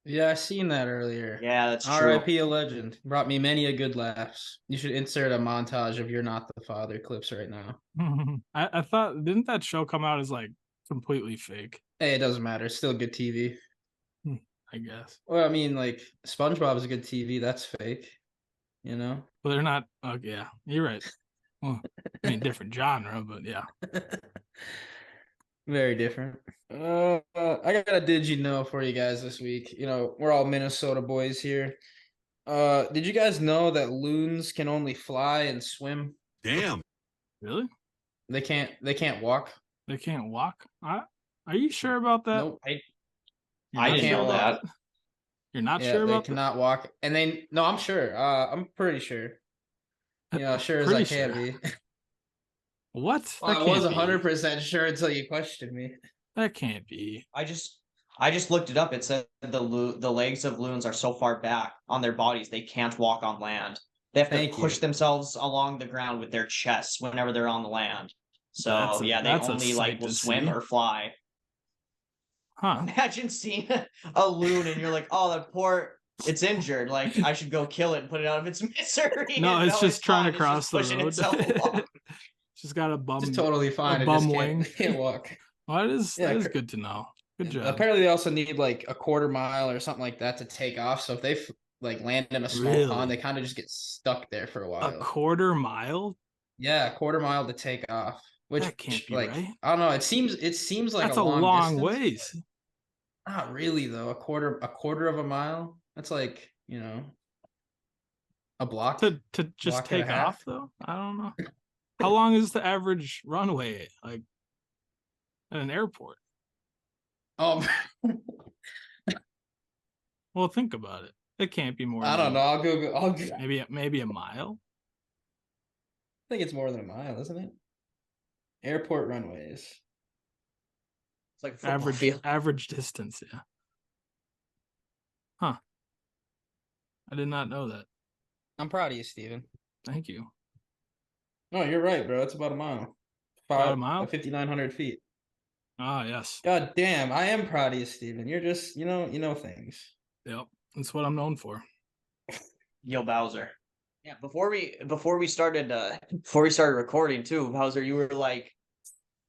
Yeah, I seen that earlier.
Yeah, that's true.
R.I.P. a legend. Brought me many a good laughs. You should insert a montage of "You're Not the Father" clips right now.
I thought, didn't that show come out as like completely fake?
Hey, it doesn't matter. It's still good TV.
I guess.
Well, I mean, like SpongeBob is good TV. That's fake. You know.
But they're not. Oh yeah, you're right. Well, I mean, different genre, but yeah.
Very different. I got a did you know for you guys this week. You know, we're all Minnesota boys here. Did you guys know that loons can only fly and swim?
Damn.
Really?
They can't walk.
They can't walk? Are you sure about that?
Nope.
I didn't know that.
You're not
Yeah,
sure
they
about
cannot walk. And no, I'm sure. I'm pretty sure. You know, sure as I
Pretty
can
sure.
be.
What?
Well,
That
I was
can't be.
100% sure until you questioned me.
That can't be.
I just looked it up. It said the legs of loons are so far back on their bodies they can't walk on land. They have to
Thank
push
you.
themselves along the ground with their chests whenever they're on the land. So they
that's a
only
sight
will
to
swim
see.
or fly.
Huh.
Imagine seeing a loon and you're like, oh, that poor, it's injured. Like I should go kill it and put it out of its misery.
No, it's just trying
fine.
to cross the
pushing
road.
itself along.
Just got a bum.
It's totally fine.
A
It
bum
just
wing.
can't walk.
Well, that is
Yeah,
good to know. Good job.
Apparently, they also need like a quarter mile or something like that to take off. So if they like land in a small
Really?
pond, they kind of just get stuck there for a while.
A quarter mile?
Yeah, a quarter mile to take off. Which
That can't be
like
right.
I don't know. It seems like
That's
a long distance.
ways.
Not really though. A quarter of a mile. That's like, you know, a block.
To just
Block and a
take
half.
off though? I don't know. How long is the average runway like at an airport?
Oh,
Well, think about it. It can't be more.
I
than
don't know. I'll Google.
Maybe a mile.
I think it's more than a mile, isn't it? Airport runways.
It's like a football field.
Average distance. Yeah. Huh. I did not know that.
I'm proud of you, Steven.
Thank you.
No, you're right, bro. It's about a mile.
About a mile?
5,900 feet.
Ah, yes.
God damn, I am proud of you, Steven. You're just, you know things.
Yep. That's what I'm known for.
Yo, Bowser. Yeah, before we started recording too, Hauser, you were like,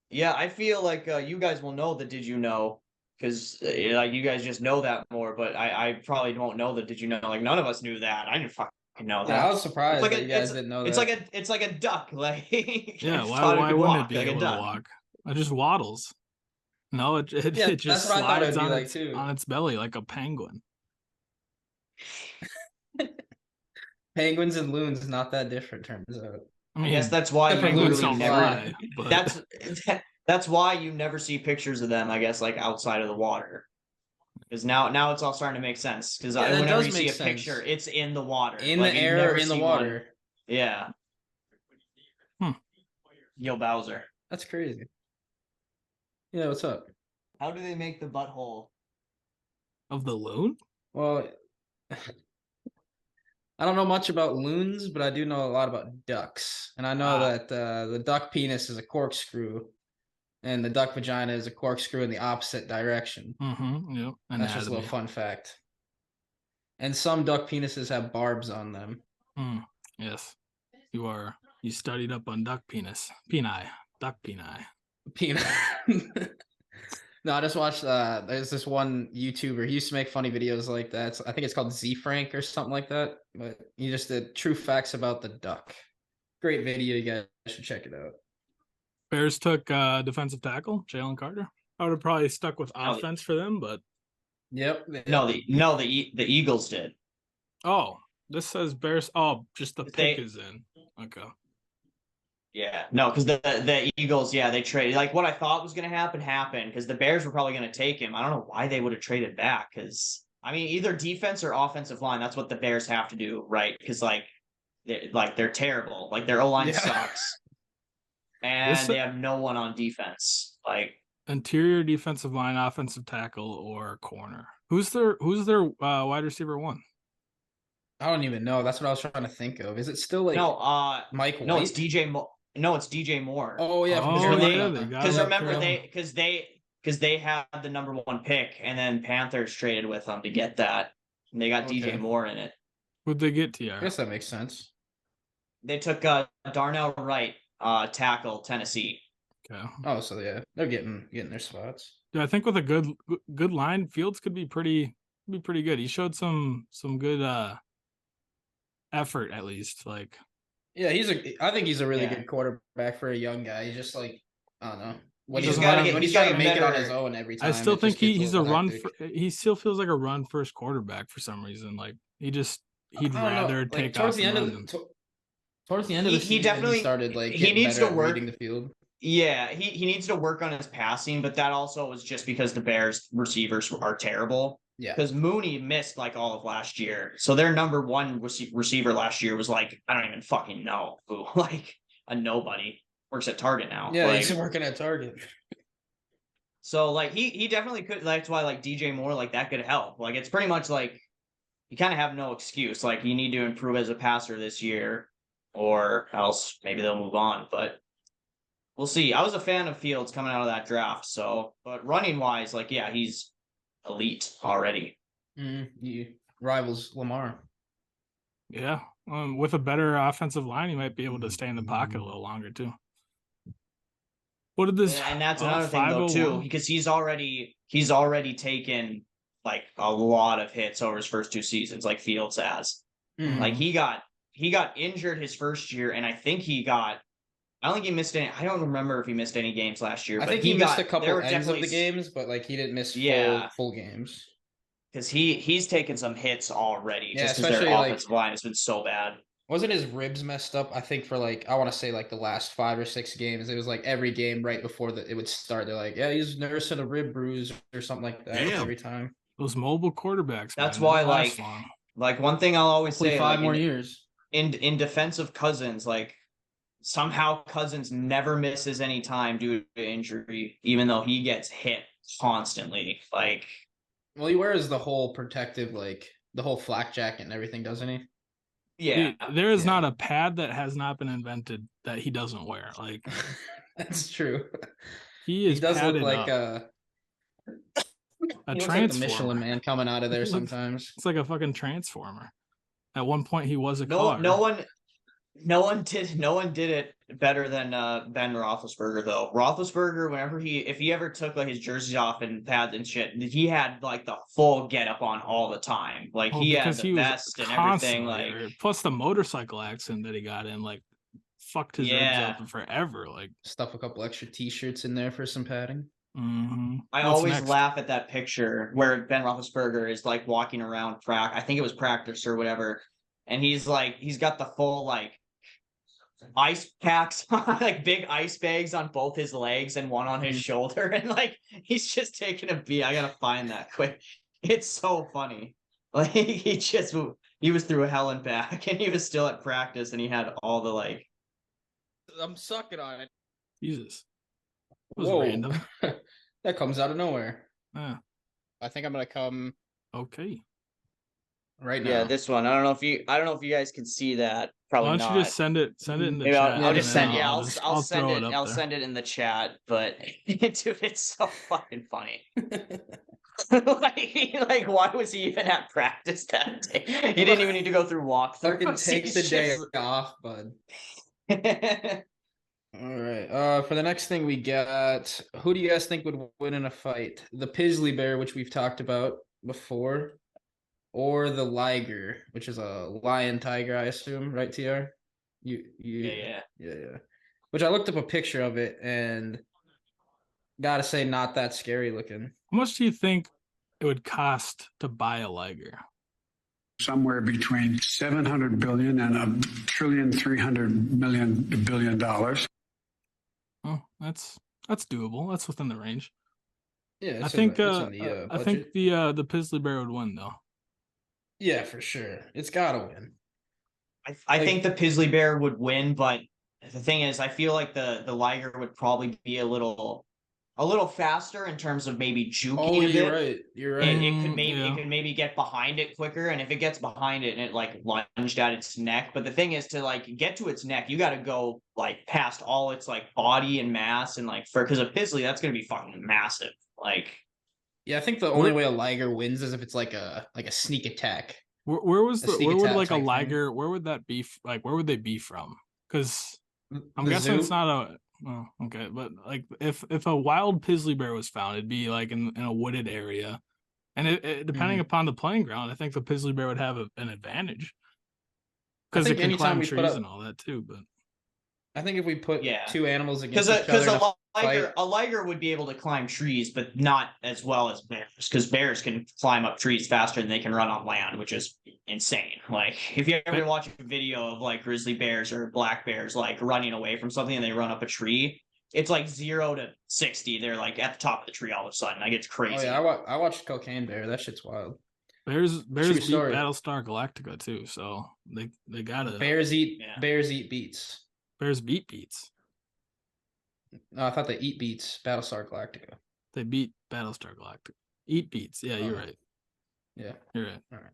yeah, I feel like you guys will know the did you know because like you guys just know that more, but I probably won't know the did you know. Like none of us knew that. I didn't fucking know that.
Yeah, I was surprised
Like
that you guys didn't know that.
It's like a duck. Like I
Yeah,
just
why
thought
why
could
wouldn't
walk
it be
like a
able to
duck.
walk? It just waddles. No, it
Yeah,
it just
that's what I thought
slides
it'd be
on
like,
its
too.
on its belly like a penguin.
Penguins and loons not that different, turns out.
I
I
mean,
guess that's why
Except for
you
loons
really
don't
never.
fly, but
That's why you never see pictures of them. I guess like outside of the water, because now it's all starting to make sense. Because
Yeah, that
whenever
does
you see
make
a picture,
sense.
it's in the water,
In
like,
the
you
air
never
or in the
see one.
water.
Yeah.
Hmm.
Yo, Bowser.
That's crazy. Yeah, what's up?
How do they make the butthole?
of the loon?
Well, I don't know much about loons, but I do know a lot about ducks. And I know that the duck penis is a corkscrew, and the duck vagina is a corkscrew in the opposite direction.
Mm-hmm. Yep.
That's just a little fun fact. And some duck penises have barbs on them.
Yes. You studied up on duck penis. Duck peni.
Penis. No, I just watched there's this one YouTuber, he used to make funny videos like that. I think it's called Z Frank or something like that. But he just did true facts about the duck. Great video, you guys should check it out.
Bears took defensive tackle, Jalen Carter. I would have probably stuck with offense for them, but
Yep.
No, the Eagles did.
oh, this says Bears. Oh, just the pick is in. Okay.
Yeah, no, because the Eagles, yeah, they traded. Like what I thought was going to happened because the Bears were probably going to take him. I don't know why they would have traded back because I mean either defense or offensive line. That's what the Bears have to do, right? Because they're terrible. Like their O-line sucks, and they have no one on defense. Like
interior defensive line, offensive tackle, or corner. Who's their wide receiver one?
I don't even know. That's what I was trying to think of. Is it still like Mike White?
No, it's DJ Moore. No, it's DJ Moore.
Oh yeah,
because remember they had the number 1 pick, and then Panthers traded with them to get that. And they got DJ Moore in it.
Who'd they get, TR?
I guess that makes sense.
They took Darnell Wright, tackle, Tennessee.
Okay.
Oh, so yeah, they're getting their spots.
Yeah, I think with a good line, Fields could be pretty good. He showed some good effort at least. Like
yeah, I think he's a really good quarterback for a young guy. He's just like I don't know. When
He's
he's
gotta
trying to make it
better.
on his own every time.
I still think he's a run. He still feels like a run first quarterback for some reason. Like he'd rather take
towards
off
the end of towards the end of the season,
definitely
he started like
he needs
better
to
at
work
reading the field.
Yeah, he needs to work on his passing, but that also was just because the Bears receivers are terrible.
Yeah,
because Mooney missed like all of last year, so their number 1 receiver last year was like I don't even fucking know who, like a nobody. Works at Target now.
Yeah,
like,
he's working at Target.
So like he definitely could. That's why like DJ Moore, like that could help. Like it's pretty much like you kind of have no excuse. Like you need to improve as a passer this year, or else maybe they'll move on. But we'll see. I was a fan of Fields coming out of that draft. So, but running wise, like yeah, he's elite already.
He rivals Lamar.
Yeah, with a better offensive line, he might be able to stay in the pocket a little longer too. What did this?
And that's another thing though too, because he's already taken like a lot of hits over his first 2 seasons, like Fields has. Like he got injured his first year, and I think I don't think he missed any. I don't remember if he missed any games last year.
I
but
think he missed a couple ends of the games, but like he didn't miss full games.
Because he's taken some hits already.
Yeah,
just because
especially
their offensive line has been so bad.
Wasn't his ribs messed up? I think for like I want to say like the last 5 or 6 games, it was like every game right before it would start. They're like, yeah, he's nursing a rib bruise or something like that every time.
Those mobile quarterbacks.
That's why like one thing I'll always say
5
like,
more years
in defense of Cousins, like somehow Cousins never misses any time due to injury, even though he gets hit constantly. Like,
well, he wears the whole protective, like the whole flak jacket and everything, doesn't he?
Yeah,
there is not a pad that has not been invented that he doesn't wear. Like
that's true.
He
does look like
a
he looks
transformer.
like the Michelin Man coming out of there sometimes.
It's like a fucking transformer. At one point, he was a
No,
car.
no one did it better than Ben Roethlisberger though. Roethlisberger, if he ever took like his jerseys off and pads and shit, he had like the full get up on all the time. Like he had the vest and everything. Like
plus the motorcycle accident that he got in, like fucked his ribs up forever. Like
stuff a couple extra t-shirts in there for some padding.
I always laugh at that picture where Ben Roethlisberger is like walking around I think it was practice or whatever, and he's got the full like ice packs, like big ice bags on both his legs and one on his shoulder, and like he's just taking a beat. I gotta find that quick. It's so funny. Like he was through hell and back, and he was still at practice, and he had all the like.
I'm sucking on it.
Jesus. It was random.
That comes out of nowhere.
Yeah.
I think I'm gonna come
okay
right now.
Yeah, this one. I don't know if you guys can see that. Probably
Why don't
not.
you just send it in the
Maybe
chat?
I'll just send. Yeah, I'll
send
send it.
up
I'll
there.
send it in the chat. But dude, it's so fucking funny. like, why was he even at practice that day? He didn't even need to go through walkthroughs.
Fucking take the day off, bud. All right. For the next thing we got, who do you guys think would win in a fight? The Pizzly Bear, which we've talked about before, or the Liger, which is a lion tiger, I assume, right, TR?
Yeah.
Which I looked up a picture of it and gotta say, not that scary looking.
How much do you think it would cost to buy a Liger?
Somewhere between 700 billion and $1.3 trillion.
Oh, that's doable. That's within the range.
Yeah,
I think the Pizzly Bear would win though.
Yeah, for sure. It's gotta win.
I think the Pizzly Bear would win, but the thing is, I feel like the Liger would probably be a little faster in terms of maybe juking a bit.
You're right.
It could maybe get behind it quicker, and if it gets behind it and it like lunged at its neck, but the thing is to like get to its neck, you got to go like past all its like body and mass, and like because a Pizzly, that's gonna be fucking massive. Like,
yeah, I think the only way a Liger wins is if it's like a sneak attack.
Where would like a Liger? Where would that be? Like, where would they be from? Because I'm guessing it's not a. Oh, okay, but like if a wild Pizzly Bear was found, it'd be like in a wooded area, and it depending upon the playing ground, I think the Pizzly Bear would have an advantage because it can climb trees and all that too. But
I think if we put two animals against each other,
a Liger would be able to climb trees, but not as well as bears, because bears can climb up trees faster than they can run on land, which is insane. Like, if you ever watch a video of like grizzly bears or black bears like running away from something and they run up a tree, it's like 0 to 60. They're like at the top of the tree all of a sudden. Like, it's crazy.
Oh yeah, I watched Cocaine Bear. That shit's wild.
Bears beat Battlestar Galactica too, so they gotta.
Bears eat beats.
Bears beat beats.
No, I thought they eat beats. Battlestar Galactica.
They beat Battlestar Galactica. Eat beats. Yeah, you're right.
Yeah,
you're right.
All right.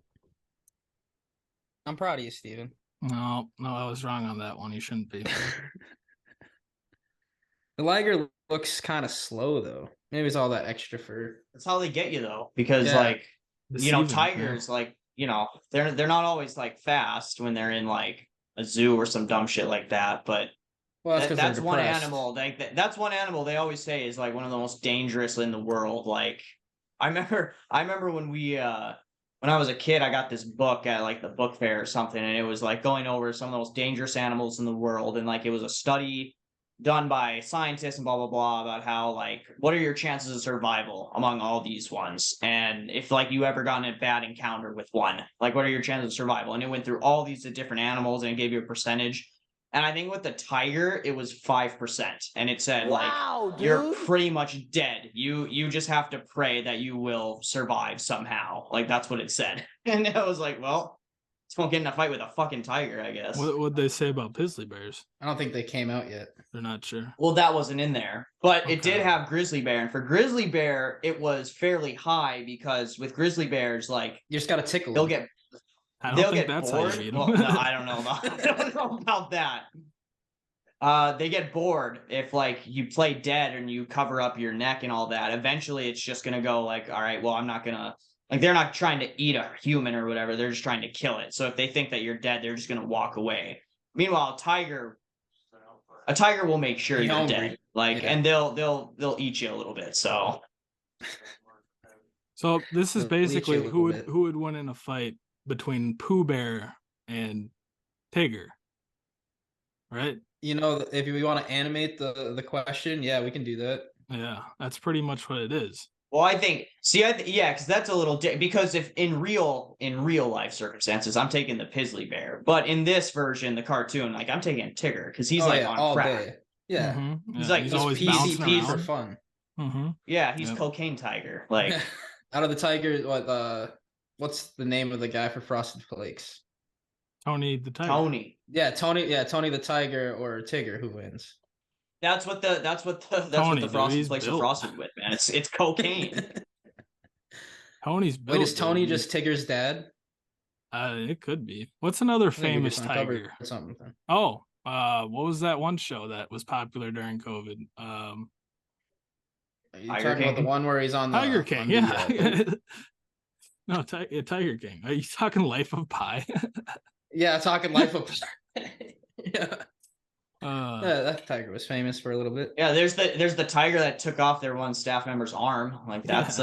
I'm proud of you, Steven.
No, I was wrong on that one. You shouldn't be.
The Liger looks kind of slow though. Maybe it's all that extra fur.
That's how they get you though, because like tigers, like they're not always like fast when they're in like a zoo or some dumb shit like that, but.
Well,
that's one animal. Like that's one animal they always say is like one of the most dangerous in the world. Like I remember when when I was a kid, I got this book at like the book fair or something, and it was like going over some of the most dangerous animals in the world, and like it was a study done by scientists and blah blah blah about how like what are your chances of survival among all these ones, and if like you ever got in a bad encounter with one, like what are your chances of survival, and it went through all these different animals and it gave you a percentage. And I think with the tiger, it was 5%. And it said, you're pretty much dead. You just have to pray that you will survive somehow. Like, that's what it said. And I was like, well, just won't get in a fight with a fucking tiger, I guess.
What'd they say about Pizzly Bears?
I don't think they came out yet.
They're not sure.
Well, that wasn't in there. But it did have Grizzly Bear. And for Grizzly Bear, it was fairly high because with Grizzly Bears, like...
You just got to tickle
them.
They'll get bored.
How you well, no, I don't know about that. They get bored if like you play dead and you cover up your neck and all that. Eventually, it's just gonna go like, all right, well, I'm not gonna Like they're not trying to eat a human or whatever. They're just trying to kill it. So if they think that you're dead, they're just gonna walk away. Meanwhile, a tiger will make sure you're dead. Like, and they'll eat you a little bit. So
this is
They'll bleach
basically
you a little bit.
who would win in a fight between Pooh Bear and Tigger, right?
You know, if we want to animate the question, yeah, we can do that.
Yeah, that's pretty much what it is.
well, I think yeah, because that's a little because if in real life circumstances, I'm taking the Pizzly Bear, but in this version, the cartoon, like I'm taking Tigger because he's like on
all
crack.
day. Yeah,
Mhm.
He's like
he's
just
always
PCP
bouncing
for
around.
fun.
Mhm.
Yeah, he's
Yep.
cocaine tiger. Like
Out of the Tiger, what's the name of the guy for Frosted Flakes?
Tony the Tiger.
Tony.
Yeah, Tony the Tiger or Tigger, who wins?
That's what the
Tony, dude,
Frosted
he's
Flakes are
built.
frosted with, man. It's cocaine.
Tony's built.
Wait, is Tony
dude.
just Tigger's dad?
It could be. What's another
I think we
famous
just uncovered
tiger?
something.
Oh, what was that one show that was popular during COVID?
Are you
Tiger
talking about the
King?
one where he's on the
Tiger King,
on the,
yeah. No, Tiger King. Are you talking Life of Pi?
yeah, talking Life of yeah.
Uh,
Yeah, that tiger was famous for a little bit.
Yeah, there's the tiger that took off their one staff member's arm. Like that's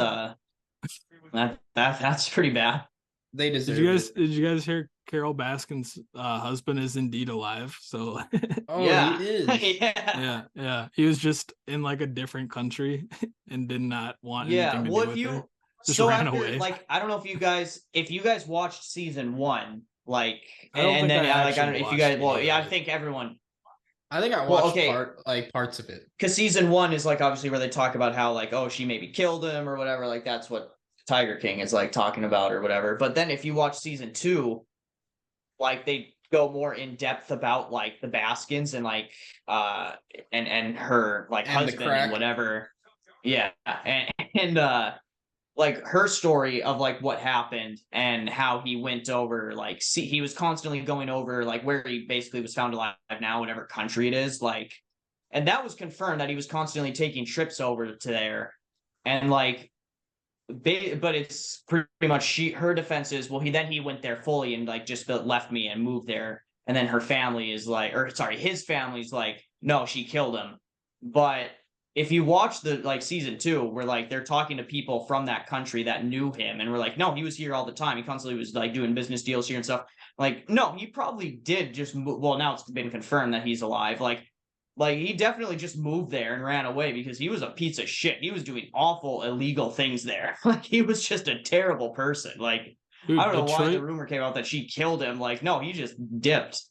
that's pretty bad.
They deserve
did you guys hear Carol Baskin's husband is indeed alive? So
Oh,
Yeah.
he is.
Yeah.
he was just in like a different country and did not want
Yeah.
anything to
Well,
do
if
with her.
you
Just
so
ran
after
away.
like I don't know if you guys watched season 1, like
I don't
and
think
then
I
like I don't
actually
know if you guys
watched
well
any
yeah,
of
I
it.
think everyone
I think I
Well,
watched
okay.
parts of it.
because season 1 is like obviously where they talk about how like oh she maybe killed him or whatever, like that's what Tiger King is like talking about or whatever. But then if you watch season 2, like they go more in depth about like the Baskins and like and her like
And the
husband
crack.
and whatever. Yeah. And like her story of like what happened and how he went over like he was constantly going over like where he basically was found alive now, whatever country it is, like, and that was confirmed that he was constantly taking trips over to there. And like but it's pretty much her defense is well he went there fully and like just left me and moved there, and then her family is like, or sorry, his family's like no, she killed him. But if you watch the like season 2 where like they're talking to people from that country that knew him and we're like no, he was here all the time, he constantly was like doing business deals here and stuff, like no, he probably did just well now it's been confirmed that he's alive, like he definitely just moved there and ran away because he was a piece of shit. He was doing awful illegal things there. Like he was just a terrible person. Like
Dude,
I don't know why the
Detroit,
rumor came out that she killed him. Like no, he just dipped.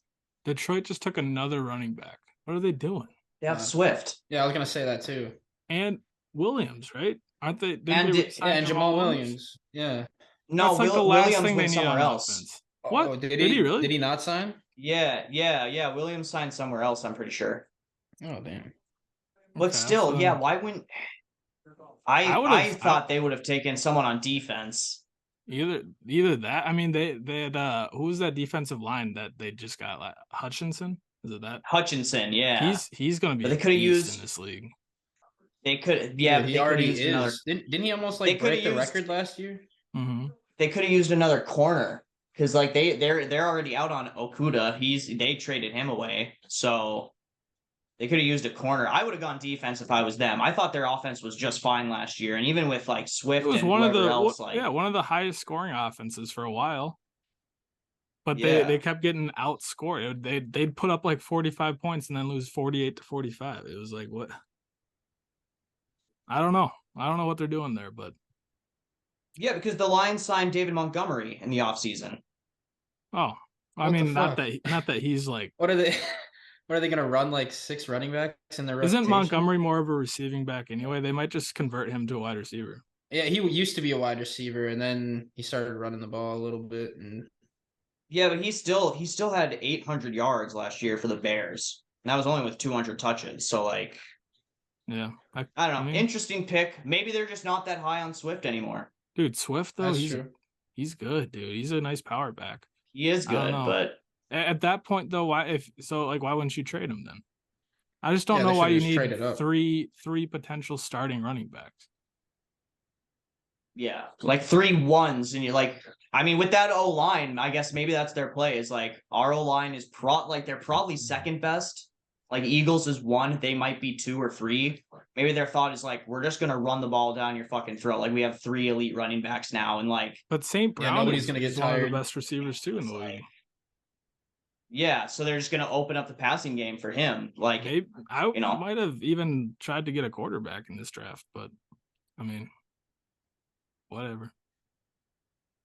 Detroit just took another running back. What are they doing?
They have Swift.
Yeah, I was gonna say that too.
And Williams, right? Aren't they?
And
And Jamal Williams. Yeah.
No,
That's like the last
Williams
thing they
went
need
somewhere
on
else.
offense. What?
Oh,
Did he really?
Did he not sign?
Yeah. Williams signed somewhere else, I'm pretty sure.
Oh damn.
But
Okay,
still,
so-
yeah, why wouldn't I thought they would have taken someone on defense.
Either that. I mean, they had who was that defensive line that they just got? Like Hutchinson? Is it that?
Hutchinson, yeah.
He's gonna be.
But they
a
could have
beast
used
in this league.
They could, yeah, but
he
they could have
already
used
is.
another.
Didn't he almost
They
like
coulda
break the
used-
record last year?
Mm-hmm.
They could have used another corner because like they're already out on Okuda. They traded him away, so they could have used a corner. I would have gone defense if I was them. I thought their offense was just fine last year, and even with like Swift
It was
and
one of
whoever
the
else, like
one of the highest scoring offenses for a while. But
Yeah.
they kept getting outscored. They'd put up like 45 points and then lose 48-45. It was like what? I don't know. I don't know what they're doing there, but
yeah, because the Lions signed David Montgomery in the offseason.
I
What
mean,
the
not
fuck?
that he's like.
What are they? What are they gonna run like 6 running backs in their
Isn't
rotation?
Montgomery more of a receiving back anyway? They might just convert him to a wide receiver.
Yeah, he used to be a wide receiver, and then he started running the ball a little bit. And
Yeah, but he still had 800 yards last year for the Bears. And that was only with 200 touches. So like,
Yeah,
I don't know.
mean,
Interesting pick. Maybe they're just not that high on Swift anymore.
dude, Swift though,
that's true.
he's good, dude. He's a nice power back.
He is
I don't
good,
know.
but
At that point though, why wouldn't you trade him then? I just don't
Yeah,
know
they
why you
should've just
need
traded up.
three potential starting running backs.
Yeah, like 3-1s, and you're like, I mean, with that O line, I guess maybe that's their play. Is like our O line is they're probably second best. Like Eagles is 1, they might be 2 or 3. Maybe their thought is like, we're just gonna run the ball down your fucking throat. Like we have 3 elite running backs now, and like,
But St. Brown
nobody's gonna get
is one of
tired.
the best receivers too in the league.
yeah, so they're just gonna open up the passing game for him. Like,
Maybe I
you know.
might have even tried to get a quarterback in this draft, but I mean, whatever.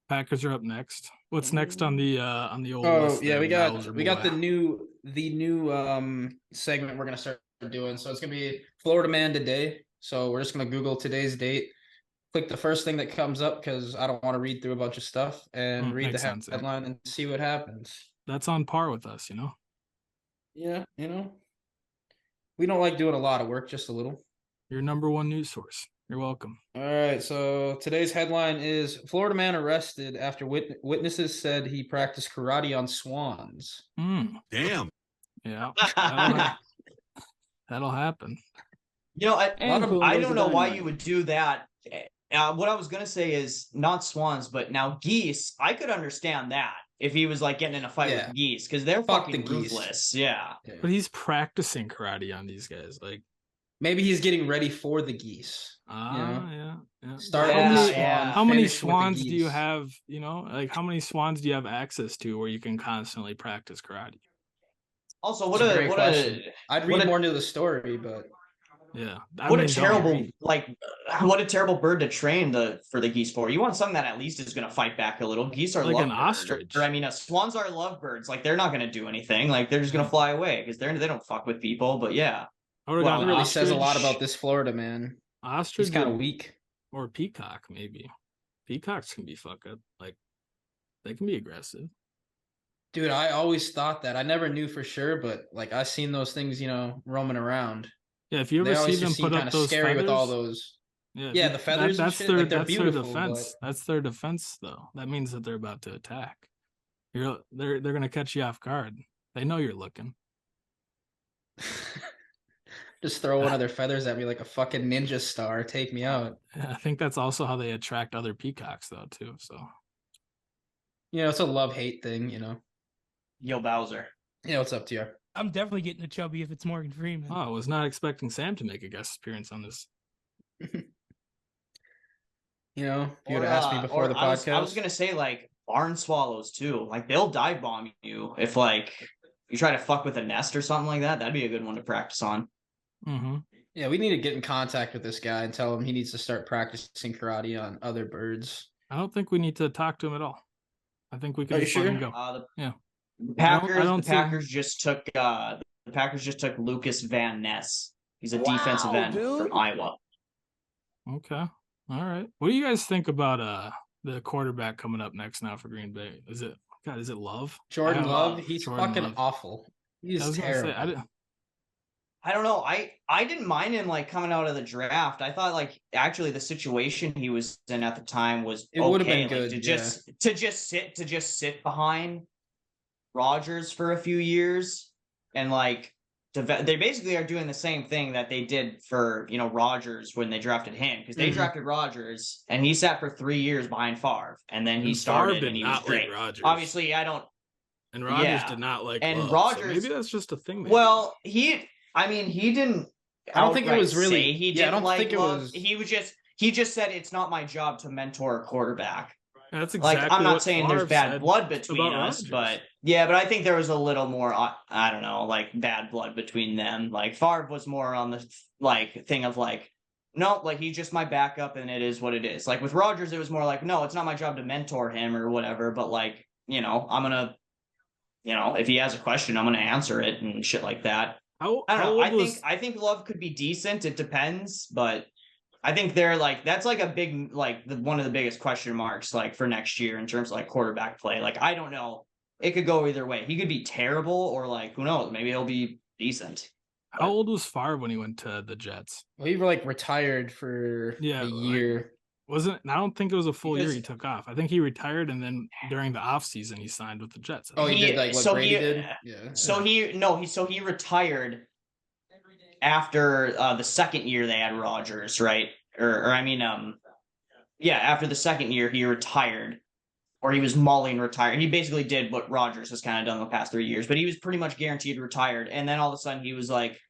Packers are up next. What's next on the old list?
Oh yeah,
there,
we got
Wowzer
the
boy?
new segment we're gonna start doing. So it's gonna be Florida Man Today. So we're just gonna Google today's date, click the first thing that comes up because I don't want to read through a bunch of stuff, and read the
makes sense, yeah.
headline and see what happens.
That's on par with us, you know.
Yeah, we don't like doing a lot of work, just a little.
Your number one news source. You're welcome.
All right, so today's headline is Florida man arrested after witnesses said he practiced karate on swans.
Damn.
Yeah, that'll happen.
You know, I don't know why
dynamite.
you would do that. What I was gonna say is not swans, but now geese. I could understand that if he was like getting in a fight with geese because they're
Fuck
fucking
the geese.
ruthless. Yeah.
But he's practicing karate on these guys. Like
Maybe he's getting ready for the geese.
yeah.
Start
Yeah,
with the swan.
yeah.
How many
finish with the
swans do you
geese.
have? You know, like how many swans do you have access to where you can constantly practice karate?
Also,
That's a great question. I'd read
what a-
more into the story, but
Yeah.
what a terrible what a terrible bird to train for the geese for. You want something that at least is going to fight back a little. Geese are
Like an
lovebirds.
ostrich.
Or I mean, swans are lovebirds. Like they're not going to do anything. Like they're just going to fly away because they don't fuck with people. But yeah,
I would've
Well,
gone
it really says a lot
ostrich.
about this Florida man.
Ostrich
He's kind
or-
of weak.
or peacock, maybe. Peacocks can be fuck up. Like they can be aggressive.
Dude, I always thought that. I never knew for sure, but like I seen those things, roaming around.
Yeah, if you
They
ever see
always
them
just seem
put
kind
up
of
those
scary
feathers,
with all those.
yeah,
Yeah, the feathers and
that's
shit,
their
like, they're
that's
beautiful,
their defense.
but-
That's their defense, though. That means that they're about to attack. They're gonna catch you off guard. They know you're looking.
Just throw one of their feathers at me like a fucking ninja star. Take me out.
I think that's also how they attract other peacocks, though, too. So
It's a love-hate thing,
Yo Bowser.
Yeah, what's up, TR?
I'm definitely getting a chubby if it's Morgan Freeman.
I was not expecting Sam to make a guest appearance on this.
If you would have asked me before the podcast.
I was gonna say like barn swallows too. Like they'll dive bomb you if like you try to fuck with a nest or something like that. That'd be a good one to practice on.
Mm-hmm.
Yeah, we need to get in contact with this guy and tell him he needs to start practicing karate on other birds.
I don't think we need to talk to him at all. I think we can
Are you
just let him
sure?
go.
The
I
Packers.
don't
The Packers just took. The Packers just took Lucas Van Ness. He's a defensive end from Iowa.
Okay. All right. What do you guys think about the quarterback coming up next now for Green Bay? Is it Love?
Jordan Love, he's
Jordan
fucking
Love.
awful.
I
He's
was gonna say,
terrible.
I don't know. I didn't mind him like coming out of the draft. I thought like actually the situation he was in at the time was
It would have
okay.
been
Like,
good,
to just sit behind Rodgers for a few years and like they basically are doing the same thing that they did for Rodgers when they drafted him because they
Mhm.
drafted Rodgers and he sat for 3 years behind Favre and then he
And
started
Favre did
and he was
not like
great.
Rodgers.
Obviously, I don't.
And Rodgers
Yeah.
did not like
And
Love, so
Rodgers-
maybe that's just a thing. they
Well, he didn't.
I don't think it
outright
was really-
say he
yeah, I
didn't
don't
like
think it
Love.
was-
He just said it's not my job to mentor a quarterback.
do. That's
Like
exactly
I'm not
what
saying
Favre
there's bad
said
blood between
about
us,
Rodgers.
but yeah, but I think there was a little more. I don't know, like bad blood between them. Like Favre was more on the like thing of like, no, like he's just my backup and it is what it is. Like with Rodgers, it was more like, no, it's not my job to mentor him or whatever. But like, I'm gonna, if he has a question, I'm gonna answer it and shit like that.
How
I don't know.
old was
I think Love could be decent. It depends, but I think they're like that's like a big like one of the biggest question marks like for next year in terms of like quarterback play. Like I don't know. It could go either way. He could be terrible or like who knows? Maybe he'll be decent.
how old was Favre when he went to the Jets?
Well, he retired for
Yeah,
a
like-
year.
Wasn't I don't think it was a full year
Because-
he took off. I think he retired and then during the offseason he signed with the Jets.
Oh, he
He-
did like what
so
Brady
he-
did? Yeah.
So he retired after the second year they had Rodgers, right? Or I mean yeah, after the second year, he retired, or he was mulling retire. He basically did what Rodgers has kind of done the past 3 years, but he was pretty much guaranteed retired. And then all of a sudden, he was like,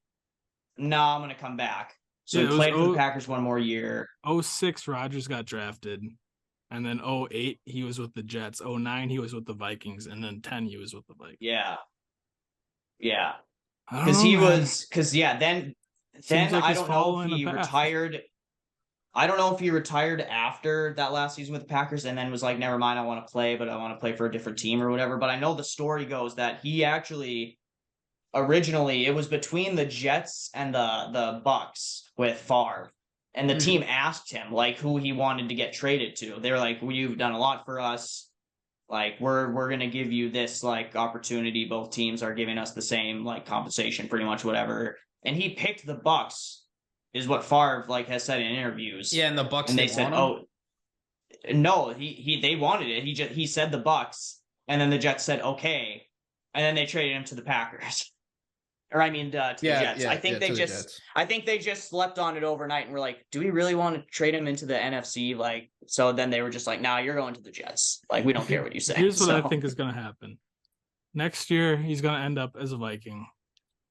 "No, I'm going to come back." So
Yeah,
he
it was
played for the Packers one more year.
06, Rodgers got drafted. And then 08, he was with the Jets. 09, he was with the Vikings. And then 10, he was with the Vikings.
Yeah. Yeah.
I don't
Because
know,
he
man.
was, because yeah, then
Seems like
I
he's
don't know
following
if
a
he
path.
retired. I don't know if he retired after that last season with the Packers and then was like, never mind, I want to play, but I want to play for a different team or whatever. But I know the story goes that he actually originally it was between the Jets and the Bucks with Favre. And the team asked him like who he wanted to get traded to. They were like, well, you've done a lot for us. Like we're gonna give you this like opportunity. Both teams are giving us the same like compensation, pretty much whatever. And he picked the Bucks, is what Favre like has said in interviews.
Yeah, and the Bucks
And they
didn't
said,
want him?
"Oh, no, they wanted it. He said the Bucks, and then the Jets said okay, and then they traded him to the Packers, or I mean to the Jets. I think they just slept on it overnight and were like, do we really want to trade him into the NFC? Like, so then they were just like, nah, you're going to the Jets. Like, we don't care what you say.
Here's what I
So-
think is going to happen. Next year, he's going to end up as a Viking.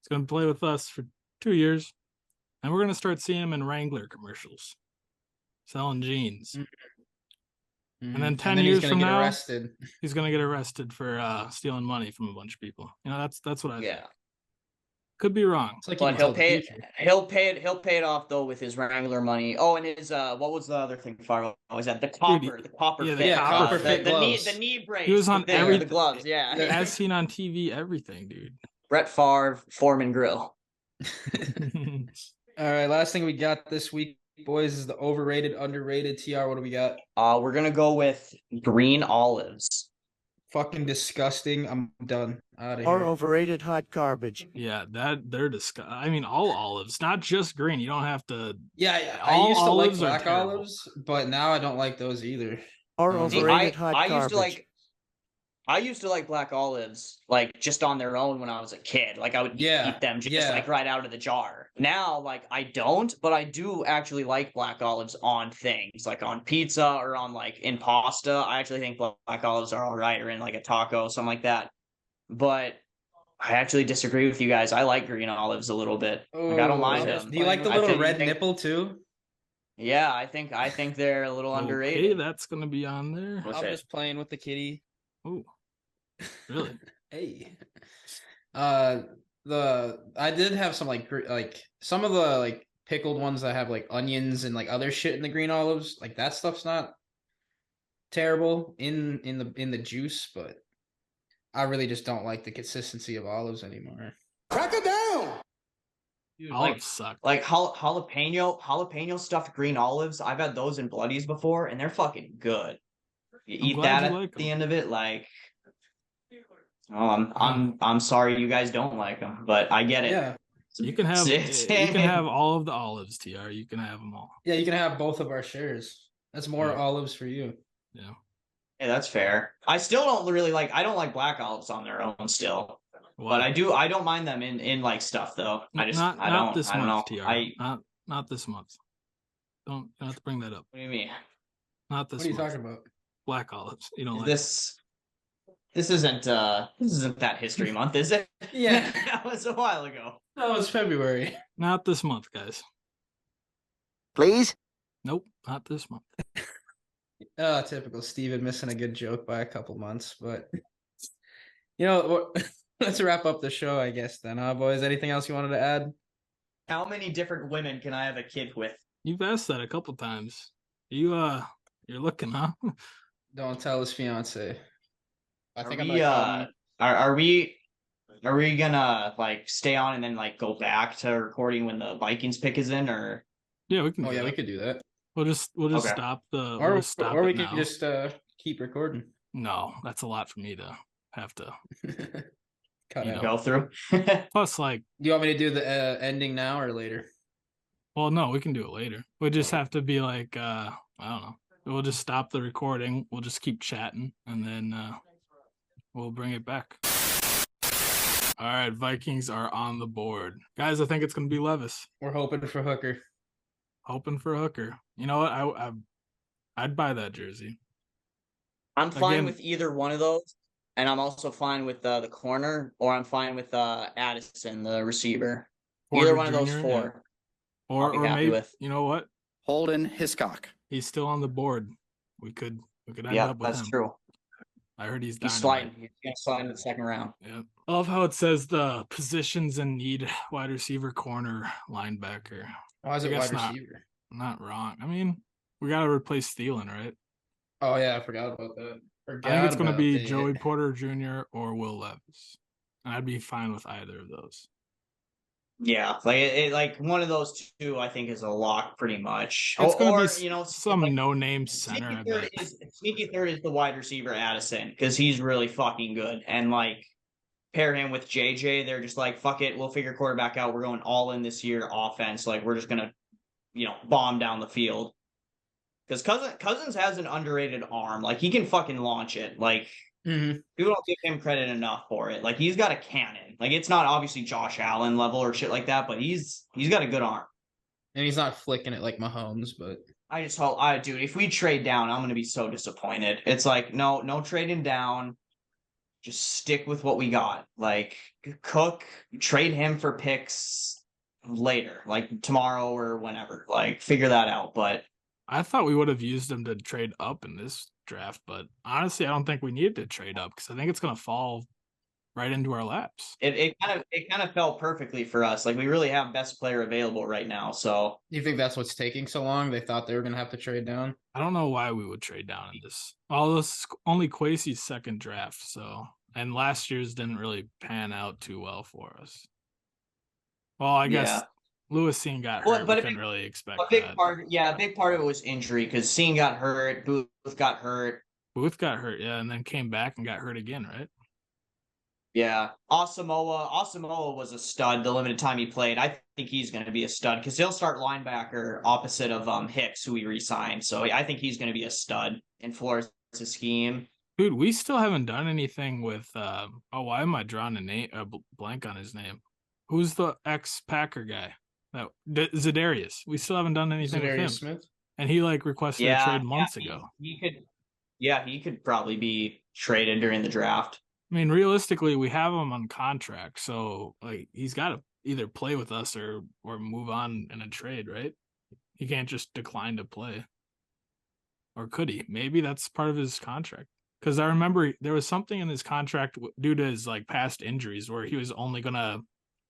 He's going to play with us for 2 years, and we're going to start seeing him in Wrangler commercials, selling jeans. And then 10 years from now,
arrested.
he's going to get arrested for stealing money from a bunch of people. You know, that's what I think. Could be wrong.
It's like
But he'll pay it off though with his Wrangler money. Oh, and his what was the other thing? Favre was that the copper
yeah,
fit,
copper fit
gloves.
the knee brace.
He was on
the gloves. Yeah,
As seen on TV, everything, dude.
Brett Favre, Foreman Grill.
All right, last thing we got this week, boys, is the overrated, underrated. TR, what do we got?
We're gonna go with green olives.
Fucking disgusting. I'm done. Out of
Or
here.
overrated hot garbage.
Yeah, they're disgusting. I mean, all olives, not just green. You don't have to.
Yeah, I
all
used to like
olives are
black
terrible.
olives, but now I don't like those either.
Or
See,
overrated hot
I
garbage.
used to like black olives, like just on their own when I was a kid. Like I would eat them just like right out of the jar. Now, like I don't, but I do actually like black olives on things, like on pizza or on like in pasta. I actually think black olives are all right, or in like a taco, something like that. But I actually disagree with you guys. I like green olives a little bit. Like I don't mind them.
Do you like the little red nipple too?
Yeah, I think they're a little
Okay,
underrated.
that's gonna be on there.
What's
I'm
it?
just playing with the kitty.
Ooh, really?
Hey. I did have some like some of the like pickled ones that have like onions and like other shit in the green olives. Like that stuff's not terrible in the juice, but I really just don't like the consistency of olives anymore.
Crack it down.
Dude,
Olives suck.
Like jalapeno stuffed green olives. I've had those in bloodies before, and they're fucking good. You
I'm
eat
glad
that
you
at
like 'em.
the end of it, like. Oh, I'm sorry you guys don't like them, but I get it.
Yeah.
You can have all of the olives, TR. You can have them all.
Yeah, you can have both of our shares. That's more
Yeah.
olives for you.
Yeah.
Yeah, that's fair. I still don't really like. I don't like black olives on their own still,
Well,
but I do. I don't mind them in like stuff though. I just
not
I don't.
this
I don't
month,
know.
TR. Not this month. Don't have to bring that up.
What do you mean?
Not this
What are you
month.
talking about?
Black olives. You don't like
This isn't that history month, is it?
Yeah.
That was a while ago.
That was February.
Not this month, guys.
Please?
Nope, not this month.
Typical Steven missing a good joke by a couple months, but you know what? Let's wrap up the show, I guess. Then, boys. Anything else you wanted to add?
How many different women can I have a kid with?
You've asked that a couple times. You're looking, huh?
Don't tell his fiance. I think
Are we gonna like stay on and then like go back to recording when the Vikings pick is in, or
Yeah, we can.
Oh
do
yeah, we
that.
could do that.
We'll just
Okay.
stop the.
Or,
We'll just stop
or we
it
could
now.
just keep recording.
No, that's a lot for me to have to.
Cut
You
out.
go through?
Plus, like,
Do you want me to do the ending now or later?
well, no, we can do it later. We just have to be like, I don't know. We'll just stop the recording. We'll just keep chatting, and then we'll bring it back. All right, Vikings are on the board, guys. I think it's gonna be Levis.
We're hoping for Hooker.
Hoping for Hooker. You know what? I'd buy that jersey.
I'm fine
Again-
with either one of those, and I'm also fine with the corner, or I'm fine with Addison, the receiver. Either
Porter
one of those
Jr.,
four.
yeah.
I'll be
Or
happy
maybe
with.
you know what?
Holden Hiscock.
He's still on the board. We could end
Yeah,
up with
that's
him.
true.
I heard he's
He's
dynamite.
sliding. He's gonna slide in the second round.
Yep. I love how it says the positions in need: wide receiver, corner, linebacker.
Why is
I
it
guess
wide receiver?
Not wrong. I mean, we got to replace Thielen, right?
Oh yeah, I forgot about that.
I think it's going to be Joey Porter Jr. or Will Levis. And I'd be fine with either of those.
Yeah, like one of those two, I think, is a lock pretty much.
It's going
Or,
to be
you know,
some
like,
no-name center.
sneaky third is the wide receiver Addison, because he's really fucking good. And like pair him with JJ, they're just like, fuck it, we'll figure quarterback out. We're going all in this year offense. Like we're just gonna, bomb down the field. Because Cousins has an underrated arm. Like he can fucking launch it. Like people don't give him credit enough for it. Like he's got a cannon. Like it's not obviously Josh Allen level or shit like that, but he's got a good arm.
And he's not flicking it like Mahomes, but
I just hope, dude, if we trade down, I'm gonna be so disappointed. It's like no trading down. Just stick with what we got. Like Cook, trade him for picks later, like tomorrow or whenever. Like figure that out. But
I thought we would have used him to trade up in this draft, but honestly, I don't think we needed to trade up because I think it's going to fall right into our laps.
It kind of fell perfectly for us. Like we really have best player available right now. So
you think that's what's taking so long? They thought they were going to have to trade down.
I don't know why we would trade down in this. Well, this is only Kwesi's second draft, and last year's didn't really pan out too well for us. Well, I guess Lewis Seen got hurt. But couldn't really expect
a big
that.
a big part of it was injury because Seen got hurt, Booth got hurt.
Booth got hurt, yeah, and then came back and got hurt again, right?
Yeah, Asamoah was a stud the limited time he played. I think he's going to be a stud because he'll start linebacker opposite of Hicks, who we re-signed. So I think he's going to be a stud in Flores' scheme.
Dude, we still haven't done anything with. Why am I drawing a blank on his name? Who's the ex-Packer guy? No, Zadarius. We still haven't done anything with him.
Smith?
And he requested a trade months ago.
He could probably be traded during the draft.
I mean, realistically, we have him on contract, so like he's got to either play with us or move on in a trade, right? He can't just decline to play. Or could he? Maybe that's part of his contract. Because I remember there was something in his contract due to his past injuries where he was only gonna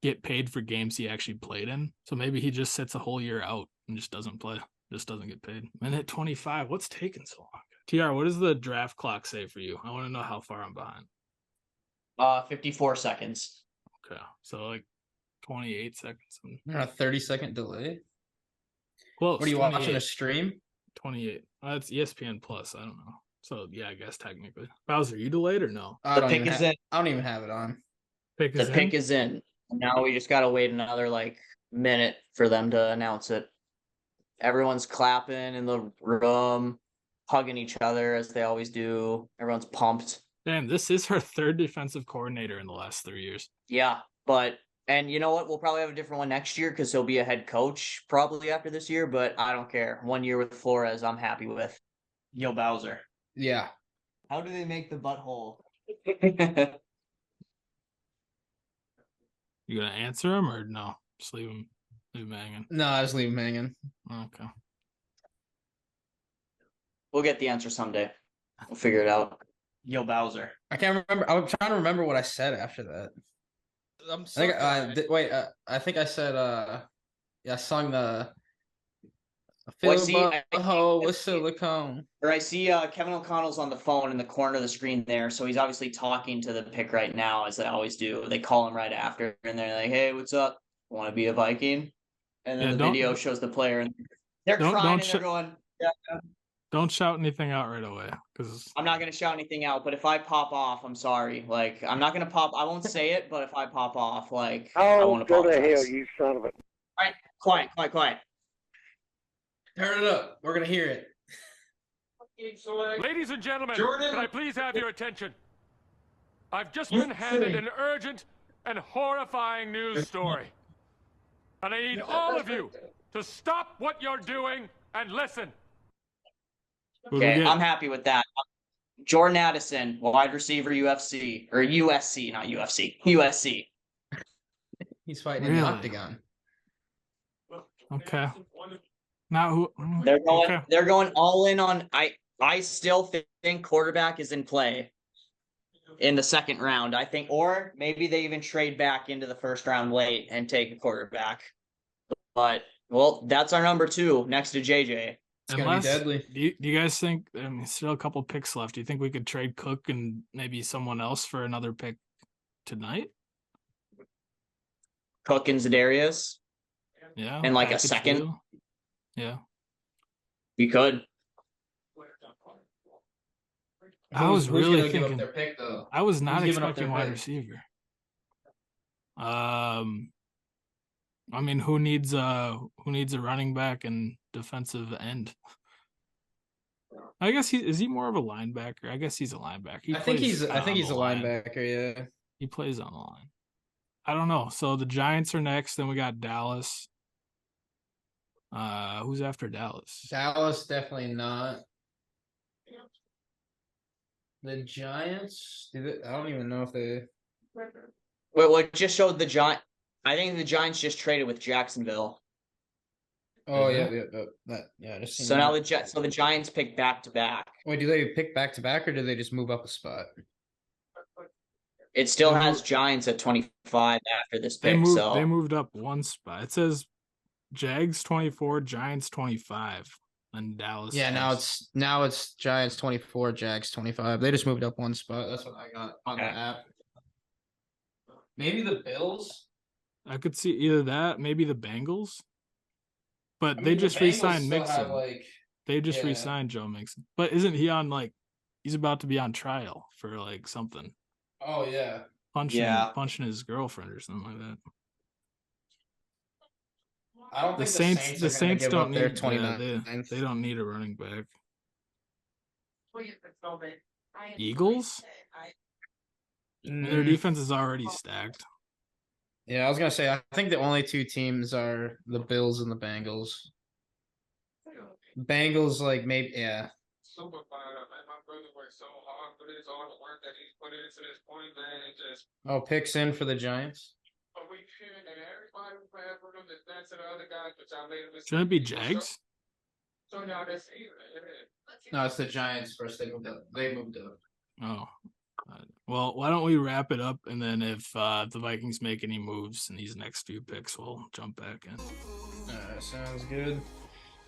get paid for games he actually played in. So maybe he just sits a whole year out and just doesn't play, just doesn't get paid. Minute 25. What's taking so long? TR, what does the draft clock say for you? I want to know how far I'm behind.
54 seconds.
Okay, so 28 seconds.
A 30-second delay.
Close.
What are you
28.
watching a stream?
28. That's ESPN Plus. I don't know. So yeah, I guess technically. Bowser, you delayed or no?
I don't even have it on.
Pick is in. Now we just gotta wait another minute for them to announce it. Everyone's clapping in the room, hugging each other as they always do. Everyone's pumped.
Damn, this is her third defensive coordinator in the last 3 years.
Yeah, and you know what? We'll probably have a different one next year because he'll be a head coach probably after this year, but I don't care. 1 year with Flores, I'm happy with. Yo, Bowser.
Yeah.
How do they make the butthole?
You gonna answer him or no? Just leave him hanging.
No, I just leave him hanging.
Okay.
We'll get the answer someday. We'll figure it out. Yo, Bowser.
I can't remember. I'm trying to remember what I said after that.
I'm
sorry. I think I said I sung the with silicone.
Or I see Kevin O'Connell's on the phone in the corner of the screen there, so he's obviously talking to the pick right now, as they always do. They call him right after, and they're like, "Hey, what's up? Want to be a Viking?" And then the video shows the player, and they're crying and they're going, "Yeah."
Don't shout anything out right away, because
I'm not gonna shout anything out. But if I pop off, I'm sorry. I'm not gonna pop. I won't say it, but if I pop off, I won't apologize.
Go to hell, you son of a...
All right, quiet.
Turn it up. We're gonna hear it.
Ladies and gentlemen, can I please have your attention? I've just been handed an urgent and horrifying news story. And I need all of you to stop what you're doing and listen.
Who'd we
Okay,
get?
I'm happy with that. Jordan Addison, wide receiver, UFC or USC, not UFC, USC.
He's fighting in the
Really?
octagon.
Okay. Now who?
They're going.
Okay.
They're going all in on. I still think quarterback is in play in the second round. I think, or maybe they even trade back into the first round late and take a quarterback. But well, that's our number 2 next to JJ.
It's gonna be deadly.
Do you guys think? I mean, still a couple picks left. Do you think we could trade Cook and maybe someone else for another pick tonight?
Cook and Za'Darius,
Yeah.
and like a
package
second.
deal? Yeah.
We could.
I was
Who's
really
gonna give up
thinking.
their pick though?
I was not
Who's giving up
expecting
their
wide
pick?
receiver. I mean, who needs a running back and defensive end? I guess is he more of a linebacker? I guess he's a linebacker.
I think he's
on
a
the line.
linebacker. Yeah.
He plays on the line. I don't know. So the Giants are next. Then we got Dallas. Who's after Dallas?
Dallas definitely not. The Giants. I don't even know if they.
Wait, what just showed the Giant? I think the Giants just traded with Jacksonville.
Oh yeah. I just seen
So now
that.
the Giants pick back to back.
Wait, do they pick back to back or do they just move up a spot?
It still has Giants at 25 after this pick.
They moved up one spot. It says Jags 24, Giants 25, and Dallas.
Yeah,
first.
now it's Giants 24, Jags 25. They just moved up one spot. That's what I got on the
Okay.
app. Maybe the Bills.
I could see either that, maybe the Bengals. But
I
they
mean, the
just
Bengals
re-signed
still
Mixon.
have, like,
They just
yeah.
re-signed Joe Mixon. But isn't he on he's about to be on trial for something?
Oh yeah.
Punching his girlfriend or something like that.
I don't
The
think
Saints
the Saints are
don't
gonna give up their
need
29.
they don't need a running back. Eagles? Their defense is already stacked.
Yeah, I was gonna say I think the only 2 teams are the Bills and the Bengals. Bengals, like maybe, yeah.
Super fired up, man. My brother worked so hard for this, all the work that he's put into this point, man. It just.
Oh, picks in for the Giants.
But we shouldn't, and everybody who playing for them is dancing to the other guys, which I made a mistake.
Shouldn't it be Jags?
So now that's even.
No, it's the Giants first. They moved up.
Oh. Well, why don't we wrap it up, and then if the Vikings make any moves in these next few picks, we'll jump back in.
Sounds good.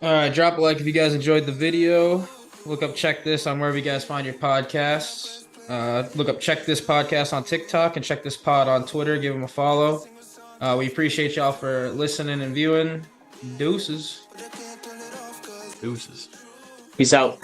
All right, drop a like if you guys enjoyed the video. Look up Check This on wherever you guys find your podcasts. Look up Check This Podcast on TikTok and Check This Pod on Twitter. Give them a follow. We appreciate y'all for listening and viewing. Deuces.
Deuces.
Peace out.